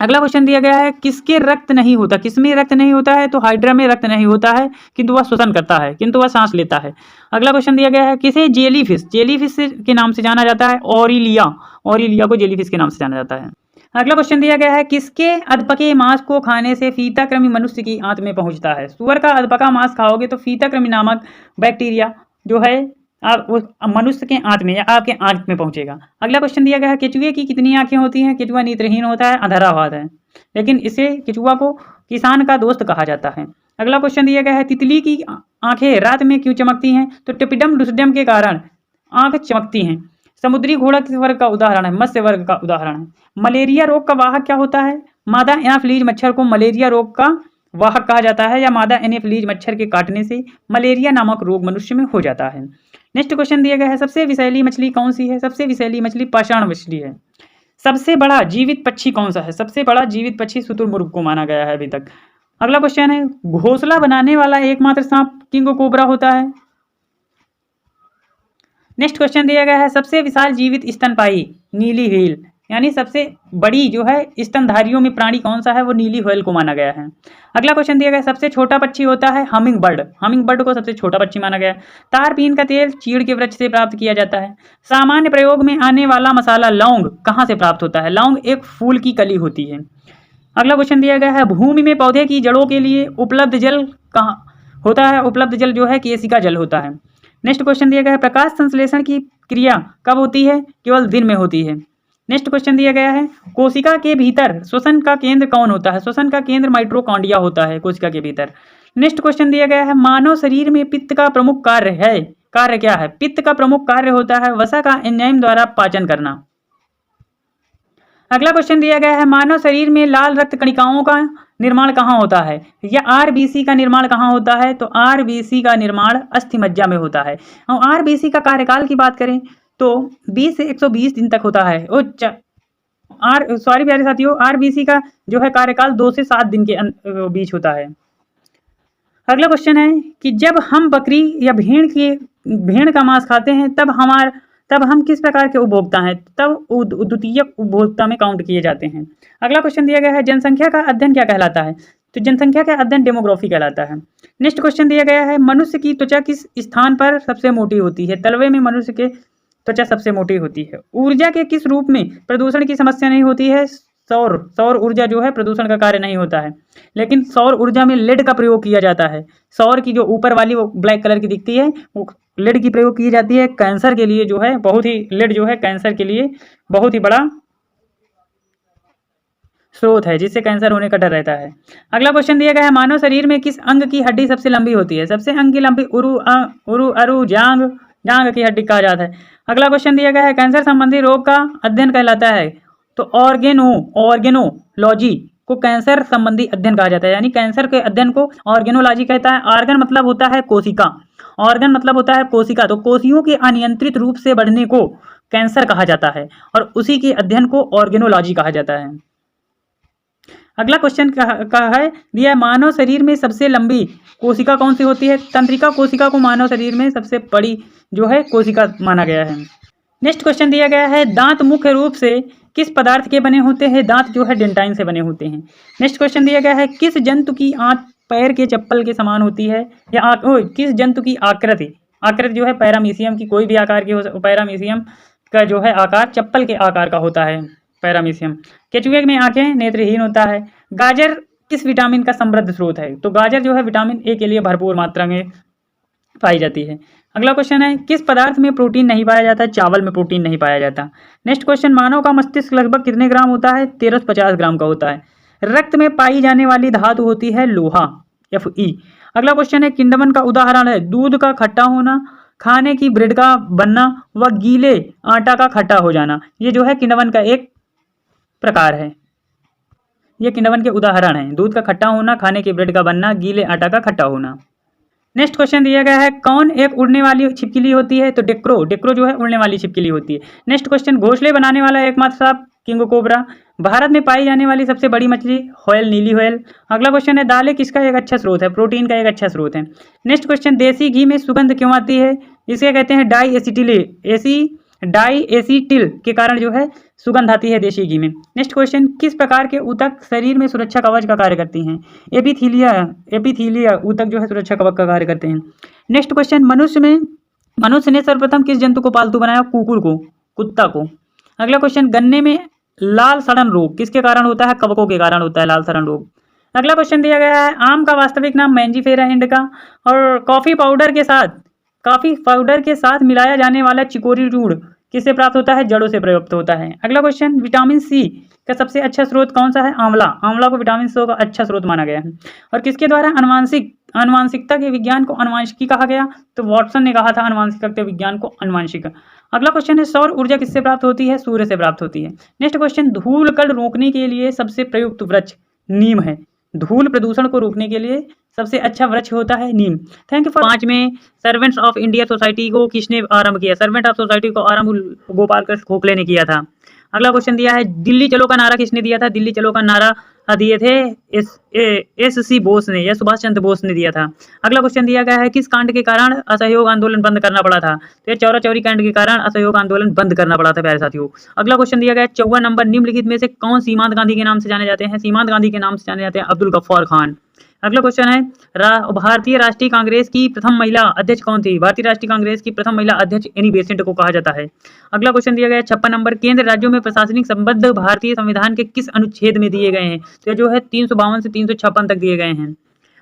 अगला क्वेश्चन दिया गया है, किसके रक्त नहीं होता? किसमें रक्त नहीं होता है? तो हाइड्रा में रक्त नहीं होता है, किंतु वह श्वसन करता है, किंतु वह सांस लेता है। अगला क्वेश्चन दिया गया है, किसे जेलीफिश के नाम से जाना जाता है? ऑरिलिया को जेलीफिश के नाम से जाना जाता है। अगला क्वेश्चन दिया गया है, किसके अधपके मांस को खाने से फीताकृमि मनुष्य की आंत में पहुंचता है? सुअर का अधपका मांस खाओगे तो फीताकृमि नामक बैक्टीरिया जो है आप उस मनुष्य के आंत में या आपके आंत में पहुंचेगा। अगला क्वेश्चन दिया गया है, केचुए की कितनी आंखें होती हैं? केचुआ नेत्रहीन होता है, अंधराभात है, लेकिन इसे केचुआ को किसान का दोस्त कहा जाता है। अगला क्वेश्चन दिया गया है, तितली की आंखें रात में क्यों चमकती हैं? तो टिपिडम लुसिडम के कारण आंख चमकती हैं। समुद्री घोड़ा किस वर्ग का उदाहरण है? मत्स्य वर्ग का उदाहरण है। मलेरिया रोग का वाहक क्या होता है? मादा एनाफिलीज मच्छर को मलेरिया रोग का वाहक कहा जाता है, या मादा एनाफिलीज मच्छर के काटने से मलेरिया नामक रोग मनुष्य में हो जाता है। नेक्स्ट क्वेश्चन दिया गया है, सबसे विषैली मछली कौन सी है? सबसे विषैली मछली पाषाण मछली है। सबसे बड़ा जीवित पक्षी कौन सा है? सबसे बड़ा जीवित पक्षी शुतुरमुर्ग को माना गया है अभी तक। अगला क्वेश्चन है, घोंसला बनाने वाला एकमात्र सांप किंग कोबरा होता है। नेक्स्ट क्वेश्चन दिया गया है, सबसे विशाल जीवित स्तनपायी नीली व्हेल, यानी सबसे बड़ी जो है स्तनधारियों में प्राणी कौन सा है? वो नीली व्हेल को माना गया है। अगला क्वेश्चन दिया गया है, सबसे छोटा पक्षी होता है हमिंग बर्ड को सबसे छोटा पक्षी माना गया है। तारपीन का तेल चीड़ के वृक्ष से प्राप्त किया जाता है। सामान्य प्रयोग में आने वाला मसाला लौंग कहाँ से प्राप्त होता है? लौंग एक फूल की कली होती है। अगला क्वेश्चन दिया गया है, भूमि में पौधे की जड़ों के लिए उपलब्ध जल कहाँ होता है? उपलब्ध जल जो है केशिका जल होता है। नेक्स्ट क्वेश्चन दिया गया है, प्रकाश संश्लेषण की क्रिया कब होती है? केवल दिन में होती है। नेक्स्ट क्वेश्चन दिया गया है कोशिका के भीतर श्वसन का केंद्र कौन होता है? श्वसन का केंद्र माइटोकॉन्ड्रिया होता है कोशिका के भीतर। नेक्स्ट क्वेश्चन दिया गया है मानव शरीर में पित्त का प्रमुख कार्य क्या है? पित्त का प्रमुख कार्य होता है वसा का एंजाइम द्वारा पाचन करना। अगला क्वेश्चन दिया गया है मानव शरीर में लाल रक्त कणिकाओं का निर्माण कहाँ होता है? या आरबीसी का निर्माण कहाँ होता है? तो आरबीसी का निर्माण अस्थि मज्जा में होता है। और आरबीसी का कार्यकाल की बात करें तो 20 से 120 दिन तक होता है। सॉरी प्यारे साथियों, आरबीसी का जो है कार्यकाल 2 से 7 दिन के बीच होता है। अगला क्वेश्चन है कि जब हम बकरी या भेड़ का मांस खाते हैं तब हम किस प्रकार के उपभोक्ता हैं? तब द्वितीय उपभोक्ता में काउंट किए जाते हैं। अगला क्वेश्चन दिया गया है जनसंख्या का अध्ययन क्या कहलाता है? तो जनसंख्या का अध्ययन डेमोग्राफी कहलाता है। नेक्स्ट क्वेश्चन दिया गया है मनुष्य की त्वचा किस स्थान पर सबसे मोटी होती है? तलवे में मनुष्य के त्वचा सबसे मोटी होती है। ऊर्जा के किस रूप में प्रदूषण की समस्या नहीं होती है? सौर ऊर्जा जो है प्रदूषण का कार्य नहीं होता है, लेकिन सौर ऊर्जा में लेड का प्रयोग किया जाता है। सौर की जो ऊपर वाली वो ब्लैक कलर की दिखती है वो लेड की प्रयोग की जाती है कैंसर के लिए, जो है बहुत ही लेड जो है कैंसर के लिए बहुत ही बड़ा स्रोत है, जिससे कैंसर होने का डर रहता है। अगला क्वेश्चन दिया गया है मानव शरीर में किस अंग की हड्डी सबसे लंबी होती है? सबसे अंग की लंबी उरु जांग की हड्डी कहा जाता है। अगला क्वेश्चन दिया गया है कैंसर संबंधी रोग का अध्ययन कहलाता है? तो ऑर्गेनोलॉजी को कैंसर संबंधी अध्ययन कहा जाता है, यानी कैंसर के अध्ययन को ऑर्गेनोलॉजी कहता है। ऑर्गन मतलब होता है कोशिका, ऑर्गन मतलब होता है कोशिका, तो कोशियों के अनियंत्रित रूप से बढ़ने को कैंसर कहा जाता है और उसी के अध्ययन को ऑर्गेनोलॉजी कहा जाता है। अगला क्वेश्चन कहा है दिया है मानव शरीर में सबसे लंबी कोशिका कौन सी होती है? तंत्रिका कोशिका को मानव शरीर में सबसे बड़ी जो है कोशिका माना गया है। नेक्स्ट क्वेश्चन दिया गया है दांत मुख्य रूप से किस पदार्थ के बने होते हैं? दांत जो है डेंटाइन से बने होते हैं। नेक्स्ट क्वेश्चन दिया गया है किस जंतु की आंत पैर के चप्पल के समान होती है? या किस जंतु की आकृति जो है पैरामीशियम की, कोई भी आकार की हो, पैरामीशियम का जो है आकार चप्पल के आकार का होता है पैरामीशियम। केचुए में आंखें नेत्रहीन होता है। गाजर किस विटामिन का समृद्ध स्रोत है? तो गाजर जो है विटामिन ए के लिए भरपूर मात्रा में पाई जाती है। अगला क्वेश्चन है किस पदार्थ में प्रोटीन नहीं पाया जाता? चावल में प्रोटीन नहीं पाया जाता। नेक्स्ट क्वेश्चन मानव का मस्तिष्क लगभग कितने ग्राम होता है? 1350 ग्राम का होता है। रक्त में पाई जाने वाली धातु होती है लोहा, Fe। अगला क्वेश्चन है किण्वन का उदाहरण है दूध का खट्टा होना, खाने की ब्रेड का बनना व गीले आटा का खट्टा हो जाना। ये जो है किण्वन का एक प्रकार है, ये किण्वन के उदाहरण हैं। दूध का खट्टा होना, खाने की ब्रेड का बनना, गीले आटा का खट्टा होना। नेक्स्ट क्वेश्चन दिया गया है कौन एक उड़ने वाली छिपकली होती है? तो डेक्रो जो है उड़ने वाली छिपकली होती है। नेक्स्ट क्वेश्चन घोंसले बनाने वाला एकमात्र सांप किंग कोबरा। भारत में पाई जाने वाली सबसे बड़ी मछली व्हेल, नीली व्हेल। अगला क्वेश्चन है दालें किसका एक अच्छा स्रोत है? प्रोटीन का एक अच्छा स्रोत है। नेक्स्ट क्वेश्चन देसी घी में सुगंध क्यों आती है? इसे कहते हैं डाई एसीटिल के कारण जो है सुगंध आती है देशी घी में। नेक्स्ट क्वेश्चन किस प्रकार के ऊतक शरीर में सुरक्षा कवच का कार्य करती हैं? एपिथीलिया ऊतक जो है सुरक्षा कवच का कार्य करते हैं। नेक्स्ट क्वेश्चन मनुष्य ने सर्वप्रथम किस जंतु को पालतू बनाया? कुत्ता को। अगला क्वेश्चन गन्ने में लाल सड़न रोग किसके कारण होता है? कवकों के कारण होता है लाल सड़न रोग। अगला क्वेश्चन दिया गया है आम का वास्तविक नाम मैंजीफेरा इंडिका। और कॉफी पाउडर के साथ मिलाया जाने वाला चिकोरी चूर्ण किससे प्राप्त होता है? जड़ों से प्राप्त होता है। अगला क्वेश्चन विटामिन सी का सबसे अच्छा स्रोत कौन सा है? आंवला को विटामिन सी का अच्छा स्रोत माना गया है। और किसके द्वारा अनुवांशिकता के विज्ञान को अनुवांशिकी कहा गया? तो वॉटसन ने कहा था अनुवांशिकता के विज्ञान को अनुवांशिक। अगला क्वेश्चन है सौर ऊर्जा किससे प्राप्त होती है? सूर्य से प्राप्त होती है। नेक्स्ट क्वेश्चन धूल कण रोकने के लिए सबसे प्रयुक्त वृक्ष नीम है। धूल प्रदूषण को रोकने के लिए सबसे अच्छा वृक्ष होता है नीम। Thank you for. 5 में सर्वेंट्स ऑफ इंडिया सोसाइटी को किसने आरंभ किया? सर्वेंट ऑफ सोसाइटी को आरंभ गोपाल कृष्ण गोखले ने किया था। अगला क्वेश्चन दिया है दिल्ली चलो का नारा किसने दिया था? दिल्ली चलो का नारा दिए थे SC बोस ने या सुभाष चंद्र बोस ने दिया था। अगला क्वेश्चन दिया गया है किस कांड के कारण असहयोग आंदोलन बंद करना पड़ा था? तो ये चौरा चौरी कांड के कारण असहयोग आंदोलन बंद करना पड़ा था प्यारे साथियों। अगला क्वेश्चन दिया गया है 54 नंबर निम्नलिखित में से कौन सीमांत गांधी के नाम से जाने जाते हैं? सीमांत गांधी के नाम से जाने जाते हैं अब्दुल गफ्फार खान। अगला क्वेश्चन है भारतीय राष्ट्रीय कांग्रेस की प्रथम महिला अध्यक्ष कौन थी? भारतीय राष्ट्रीय कांग्रेस की प्रथम महिला अध्यक्ष एनी बेसेंट को कहा जाता है। अगला क्वेश्चन दिया गया है 56 नंबर केंद्र राज्यों में प्रशासनिक संबंध भारतीय संविधान के किस अनुच्छेद में दिए गए हैं? तो जो है 352 से 356 तक दिए गए हैं।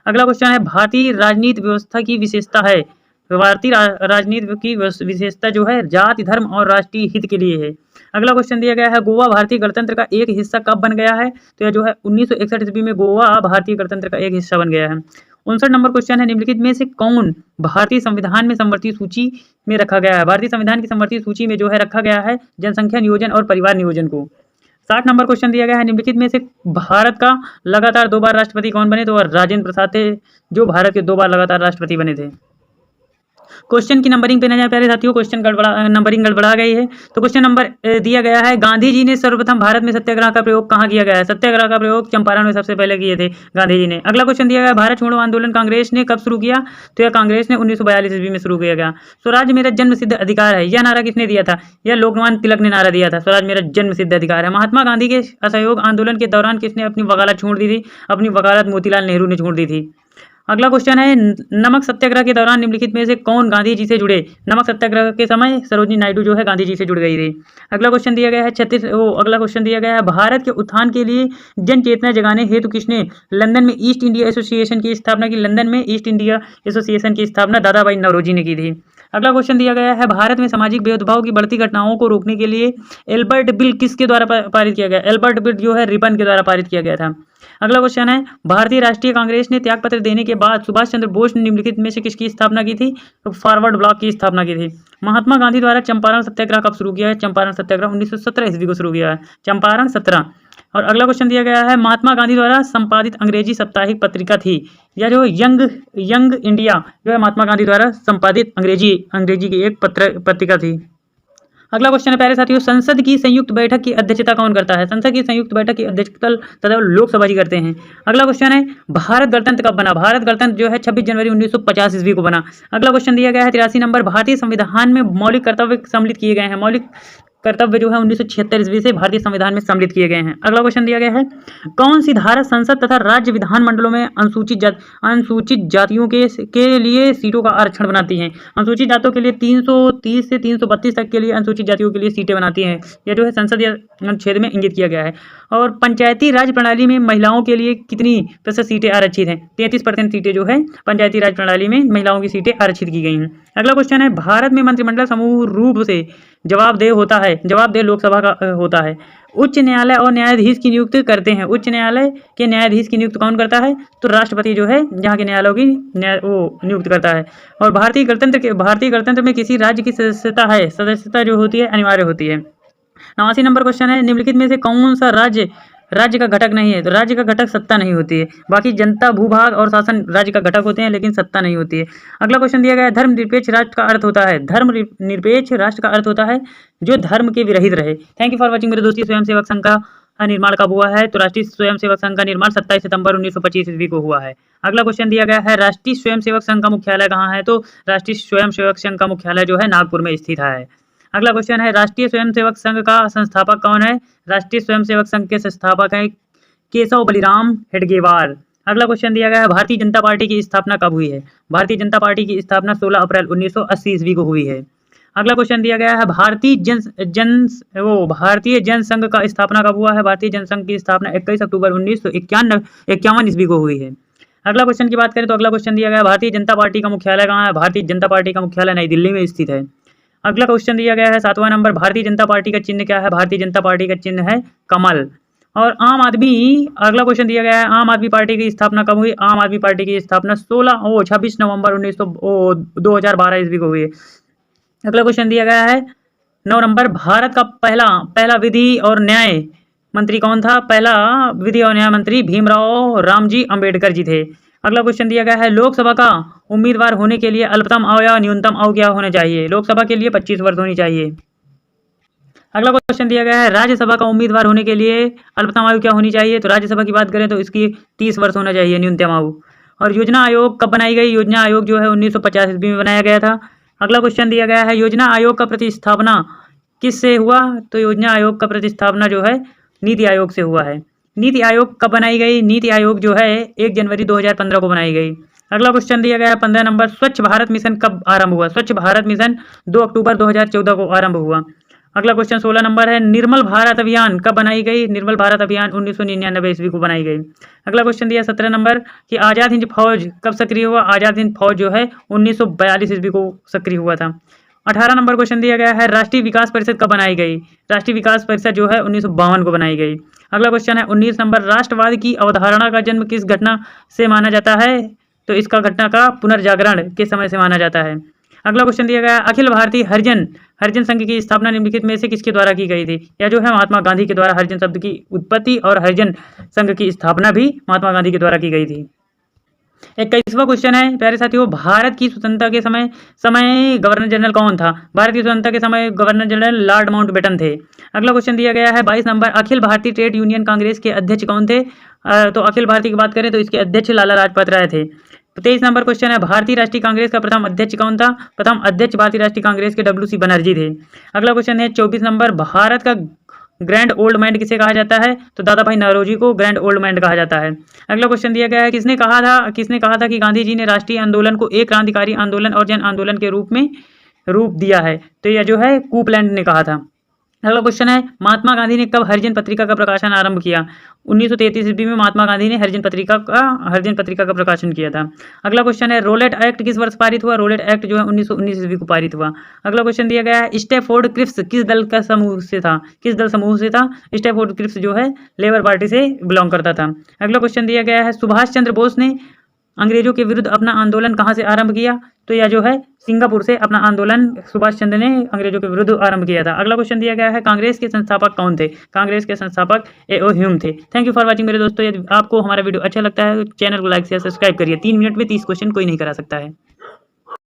अगला क्वेश्चन है भारतीय राजनीति व्यवस्था की विशेषता है। भारतीय राजनीति की विशेषता जो है जाति धर्म और राष्ट्रीय हित के लिए है। अगला क्वेश्चन दिया गया है गोवा भारतीय गणतंत्र का एक हिस्सा कब बन गया है? तो यह जो है 1961 ईस्वी में गोवा भारतीय गणतंत्र का एक हिस्सा बन गया है। 59 नंबर क्वेश्चन है निम्नलिखित में से कौन भारतीय संविधान में समवर्ती सूची में रखा गया है? भारतीय संविधान की समवर्ती सूची में जो है रखा गया है जनसंख्या नियोजन और परिवार नियोजन को। 60 नंबर क्वेश्चन दिया गया है निम्नलिखित में से भारत का लगातार 2 बार राष्ट्रपति कौन बने? तो राजेंद्र प्रसाद थे जो भारत के 2 बार लगातार राष्ट्रपति बने थे। क्वेश्चन की नंबरिंग पे न जाए प्यारे साथियों, क्वेश्चन नंबरिंग गड़बड़ा गई है। तो क्वेश्चन नंबर दिया गया है गांधी जी ने सर्वप्रथम भारत में सत्याग्रह का प्रयोग कहाँ किया गया है? सत्याग्रह का प्रयोग चंपारण में सबसे पहले किए थे गांधी जी ने। अगला क्वेश्चन दिया गया भारत छोड़ो आंदोलन कांग्रेस ने कब शुरू किया? तो यह कांग्रेस ने 1942 ईस्वी में शुरू किया गया। स्वराज मेरा जन्म सिद्ध अधिकार है, यह नारा किसने दिया था? यह लोकमान्य तिलक ने नारा दिया था, स्वराज मेरा जन्म सिद्ध अधिकार है। महात्मा गांधी के असहयोग आंदोलन के दौरान किसने अपनी वकालत छोड़ दी थी? अपनी वकालत मोतीलाल नेहरू ने छोड़ दी थी। अगला क्वेश्चन है नमक सत्याग्रह के दौरान निम्नलिखित में से कौन गांधी जी से जुड़े? नमक सत्याग्रह के समय सरोजिनी नायडू जो है गांधी जी से जुड़ गई थी। अगला क्वेश्चन दिया गया है अगला क्वेश्चन दिया गया है भारत के उत्थान के लिए जन चेतना जगाने हेतु किसने लंदन में ईस्ट इंडिया एसोसिएशन की स्थापना की? लंदन में ईस्ट इंडिया एसोसिएशन की स्थापना दादा भाई नौरोजी ने की थी। अगला क्वेश्चन दिया गया है भारत में सामाजिक भेदभाव की बढ़ती घटनाओं को रोकने के लिए एल्बर्ट बिल किसके द्वारा पारित किया गया? एल्बर्ट बिल जो है रिपन के द्वारा पारित किया गया था। अगला क्वेश्चन है भारतीय राष्ट्रीय कांग्रेस ने त्यागपत्र देने के बाद सुभाष चंद्र बोस ने निम्नलिखित में से किसकी स्थापना की थी? तो फॉरवर्ड ब्लॉक की स्थापना की थी। महात्मा गांधी द्वारा चंपारण सत्याग्रह कब शुरू किया है? चंपारण सत्याग्रह 1917 ईस्वी को शुरू किया है, चंपारण 17। और अगला क्वेश्चन दिया गया है महात्मा गांधी द्वारा संपादित अंग्रेजी साप्ताहिक पत्रिका थी या जो यंग इंडिया जो है महात्मा गांधी द्वारा संपादित अंग्रेजी की एक पत्रिका थी। अगला क्वेश्चन है प्यारे साथियों संसद की संयुक्त बैठक की अध्यक्षता कौन करता है? संसद की संयुक्त बैठक की अध्यक्षता तथा लोकसभा जी करते हैं। अगला क्वेश्चन है भारत गणतंत्र कब बना? भारत गणतंत्र जो है 26 जनवरी 1950 ईस्वी को बना। अगला क्वेश्चन दिया गया है 83 नंबर भारतीय संविधान में मौलिक कर्तव्य सम्मिलित किए गए हैं। मौलिक कर्तव्य जो है 1976 ईस्वी से भारतीय संविधान में सम्मिलित किए गए हैं। अगला क्वेश्चन दिया गया है कौन सी धारा संसद तथा राज्य विधानमंडलों में अनुसूचित जातियों के लिए सीटों का आरक्षण बनाती है? अनुसूचित जातों के लिए 330 से 332 तक के लिए अनुसूचित जातियों के लिए सीटें बनाती हैं। यह जो है संसदीय अनुच्छेद में इंगित किया गया है। और पंचायती राज प्रणाली में महिलाओं के लिए कितनी प्रतिशत सीटें आरक्षित हैं? 33% सीटें जो है पंचायती राज प्रणाली में महिलाओं की सीटें आरक्षित की गई हैं। अगला क्वेश्चन है भारत में मंत्रिमंडल समूह रूप से जवाबदेह लोकसभा का होता है। उच्च न्यायालय और न्यायाधीश की नियुक्ति करते हैं। उच्च न्यायालय के न्यायाधीश की नियुक्ति कौन करता है? तो राष्ट्रपति जो है यहाँ के न्यायालयों की नियुक्त करता है। और भारतीय गणतंत्र में किसी राज्य की सदस्यता जो होती है अनिवार्य होती है। 89 नंबर क्वेश्चन है निम्नलिखित में से कौन सा राज्य का घटक नहीं है? तो राज्य का घटक सत्ता नहीं होती है। बाकी जनता भूभाग और शासन राज्य का घटक होते हैं लेकिन सत्ता नहीं होती है। अगला क्वेश्चन दिया गया है धर्मनिरपेक्ष राष्ट्र का अर्थ होता है। धर्मनिरपेक्ष राष्ट्र का अर्थ होता है जो धर्म के विरहित रहे। थैंक यू फॉर वॉचिंग मेरे दोस्ती स्वयंसेवक संघ का निर्माण कब हुआ है? तो राष्ट्रीय स्वयंसेवक संघ का निर्माण 27 सितंबर 1925 ईस्वी को हुआ है। अगला क्वेश्चन दिया गया है राष्ट्रीय स्वयंसेवक संघ का मुख्यालय कहाँ है? तो राष्ट्रीय स्वयंसेवक संघ का मुख्यालय जो है नागपुर में स्थित है। अगला क्वेश्चन है राष्ट्रीय स्वयंसेवक संघ का संस्थापक कौन है? राष्ट्रीय स्वयंसेवक संघ के संस्थापक है केशव बलिराम हेडगेवार। अगला क्वेश्चन दिया गया है भारतीय जनता पार्टी की स्थापना कब हुई है? भारतीय जनता पार्टी की स्थापना 16 अप्रैल 1980 ईस्वी को हुई है। अगला क्वेश्चन दिया गया है भारतीय जनसंघ का स्थापना कब हुआ है? भारतीय जनसंघ की स्थापना 21 अक्टूबर 1951 ईस्वी को हुई है। अगला क्वेश्चन की बात करें तो अगला क्वेश्चन दिया गया है भारतीय जनता पार्टी का मुख्यालय कहाँ है? भारतीय जनता पार्टी का मुख्यालय नई दिल्ली में स्थित है। अगला क्वेश्चन दिया गया है 7वां नंबर भारतीय जनता पार्टी का चिन्ह क्या है? भारतीय जनता पार्टी का चिन्ह है कमल। और अगला क्वेश्चन दिया गया है आम आदमी पार्टी की स्थापना कब हुई? आम आदमी पार्टी की स्थापना 26 नवंबर 2012 ईस्वी को हुई है। अगला क्वेश्चन दिया गया है 9 नंबर भारत का पहला विधि और न्याय मंत्री कौन था? पहला विधि और न्याय मंत्री भीमराव रामजी अंबेडकर जी थे। अगला क्वेश्चन दिया गया है लोकसभा का उम्मीदवार होने के लिए अल्पतम आयु या न्यूनतम आयु क्या होना चाहिए? लोकसभा के लिए 25 वर्ष होनी चाहिए। अगला क्वेश्चन दिया गया है राज्यसभा का उम्मीदवार होने के लिए अल्पतम आयु क्या होनी चाहिए? तो राज्यसभा की बात करें तो इसकी 30 वर्ष होना चाहिए न्यूनतम आयु। और योजना आयोग कब बनाई गई? योजना आयोग जो है 1950 ईस्वी में बनाया गया था। अगला क्वेश्चन दिया गया है योजना आयोग का प्रतिस्थापना किससे हुआ? तो योजना आयोग का प्रतिस्थापना जो है नीति आयोग से हुआ है। नीति आयोग कब बनाई गई? नीति आयोग जो है 1 जनवरी 2015 को बनाई गई। अगला क्वेश्चन दिया गया है 15 नंबर स्वच्छ भारत मिशन कब आरंभ हुआ? स्वच्छ भारत मिशन 2 अक्टूबर 2014 को आरंभ हुआ। अगला क्वेश्चन 16 नंबर है निर्मल भारत अभियान कब बनाई गई? निर्मल भारत अभियान 1999 ईस्वी को बनाई गई। अगला क्वेश्चन दिया 17 नंबर कि आज़ाद हिंद फौज कब सक्रिय हुआ? आज़ाद हिंद फौज जो है 1942 ईस्वी को सक्रिय हुआ था। 18 नंबर क्वेश्चन दिया गया है, राष्ट्रीय विकास परिषद कब बनाई गई? राष्ट्रीय विकास परिषद जो है 1952 को बनाई गई। अगला क्वेश्चन है 19 नंबर, राष्ट्रवाद की अवधारणा का जन्म किस घटना से माना जाता है? तो इसका घटना का पुनर्जागरण किस समय से माना जाता है? अगला क्वेश्चन दिया गया है, अखिल भारतीय हरिजन संघ की स्थापना निम्नलिखित में से किसके द्वारा की गई थी? यह जो है महात्मा गांधी के द्वारा हरिजन शब्द की उत्पत्ति और हरिजन संघ की स्थापना भी महात्मा गांधी के द्वारा की गई थी। 21वां क्वेश्चन है प्यारे साथियों, भारत की स्वतंत्रता के समय गवर्नर जनरल कौन था? भारत की स्वतंत्रता के समय गवर्नर जनरल लॉर्ड माउंटबेटन थे। अगला क्वेश्चन दिया गया है 22 number, Akhil Bharatiya trade union Congress के अध्यक्ष कौन थे? तो अखिल भारतीय की बात करें तो इसके अध्यक्ष लाला लाजपत राय थे। 23 नंबर क्वेश्चन है, भारतीय राष्ट्रीय कांग्रेस का प्रथम अध्यक्ष कौन था? प्रथम अध्यक्ष भारतीय राष्ट्रीय कांग्रेस के WC बनर्जी थे। अगला क्वेश्चन है 24 नंबर, भारत का ग्रैंड ओल्ड मैन किसे कहा जाता है? तो दादा भाई नौरोजी को ग्रैंड ओल्ड मैन कहा जाता है। अगला क्वेश्चन दिया गया है, किसने कहा था कि गांधी जी ने राष्ट्रीय आंदोलन को एक क्रांतिकारी आंदोलन और जन आंदोलन के रूप दिया है? तो यह जो है कूपलैंड ने कहा था। अगला क्वेश्चन है, महात्मा गांधी ने कब हरिजन पत्रिका का प्रकाशन आरंभ किया? 1933 ईस्वी में महात्मा गांधी ने हरिजन पत्रिका का प्रकाशन किया था। अगला क्वेश्चन है, रोलेट एक्ट किस वर्ष पारित हुआ? रोलेट एक्ट जो है 1919 ईस्वी को पारित हुआ। अगला क्वेश्चन दिया गया है, स्टैफोर्ड क्रिप्स किस दल समूह से था? स्टैफोर्ड क्रिप्स जो है लेबर पार्टी से बिलोंग करता था। अगला क्वेश्चन दिया गया है, सुभाष चंद्र बोस ने अंग्रेजों के विरुद्ध अपना आंदोलन कहाँ से आरंभ किया? तो यह जो है सिंगापुर से अपना आंदोलन सुभाष चंद्र ने अंग्रेजों के विरुद्ध आरंभ किया था। अगला क्वेश्चन दिया गया है, कांग्रेस के संस्थापक कौन थे? कांग्रेस के संस्थापक A.O. ह्यूम थे। थैंक यू फॉर वॉचिंग मेरे दोस्तों। यदि आपको हमारा वीडियो अच्छा लगता है तो चैनल को लाइक शेयर सब्सक्राइब करिए। 3 मिनट में 30 क्वेश्चन कोई नहीं करा सकता है।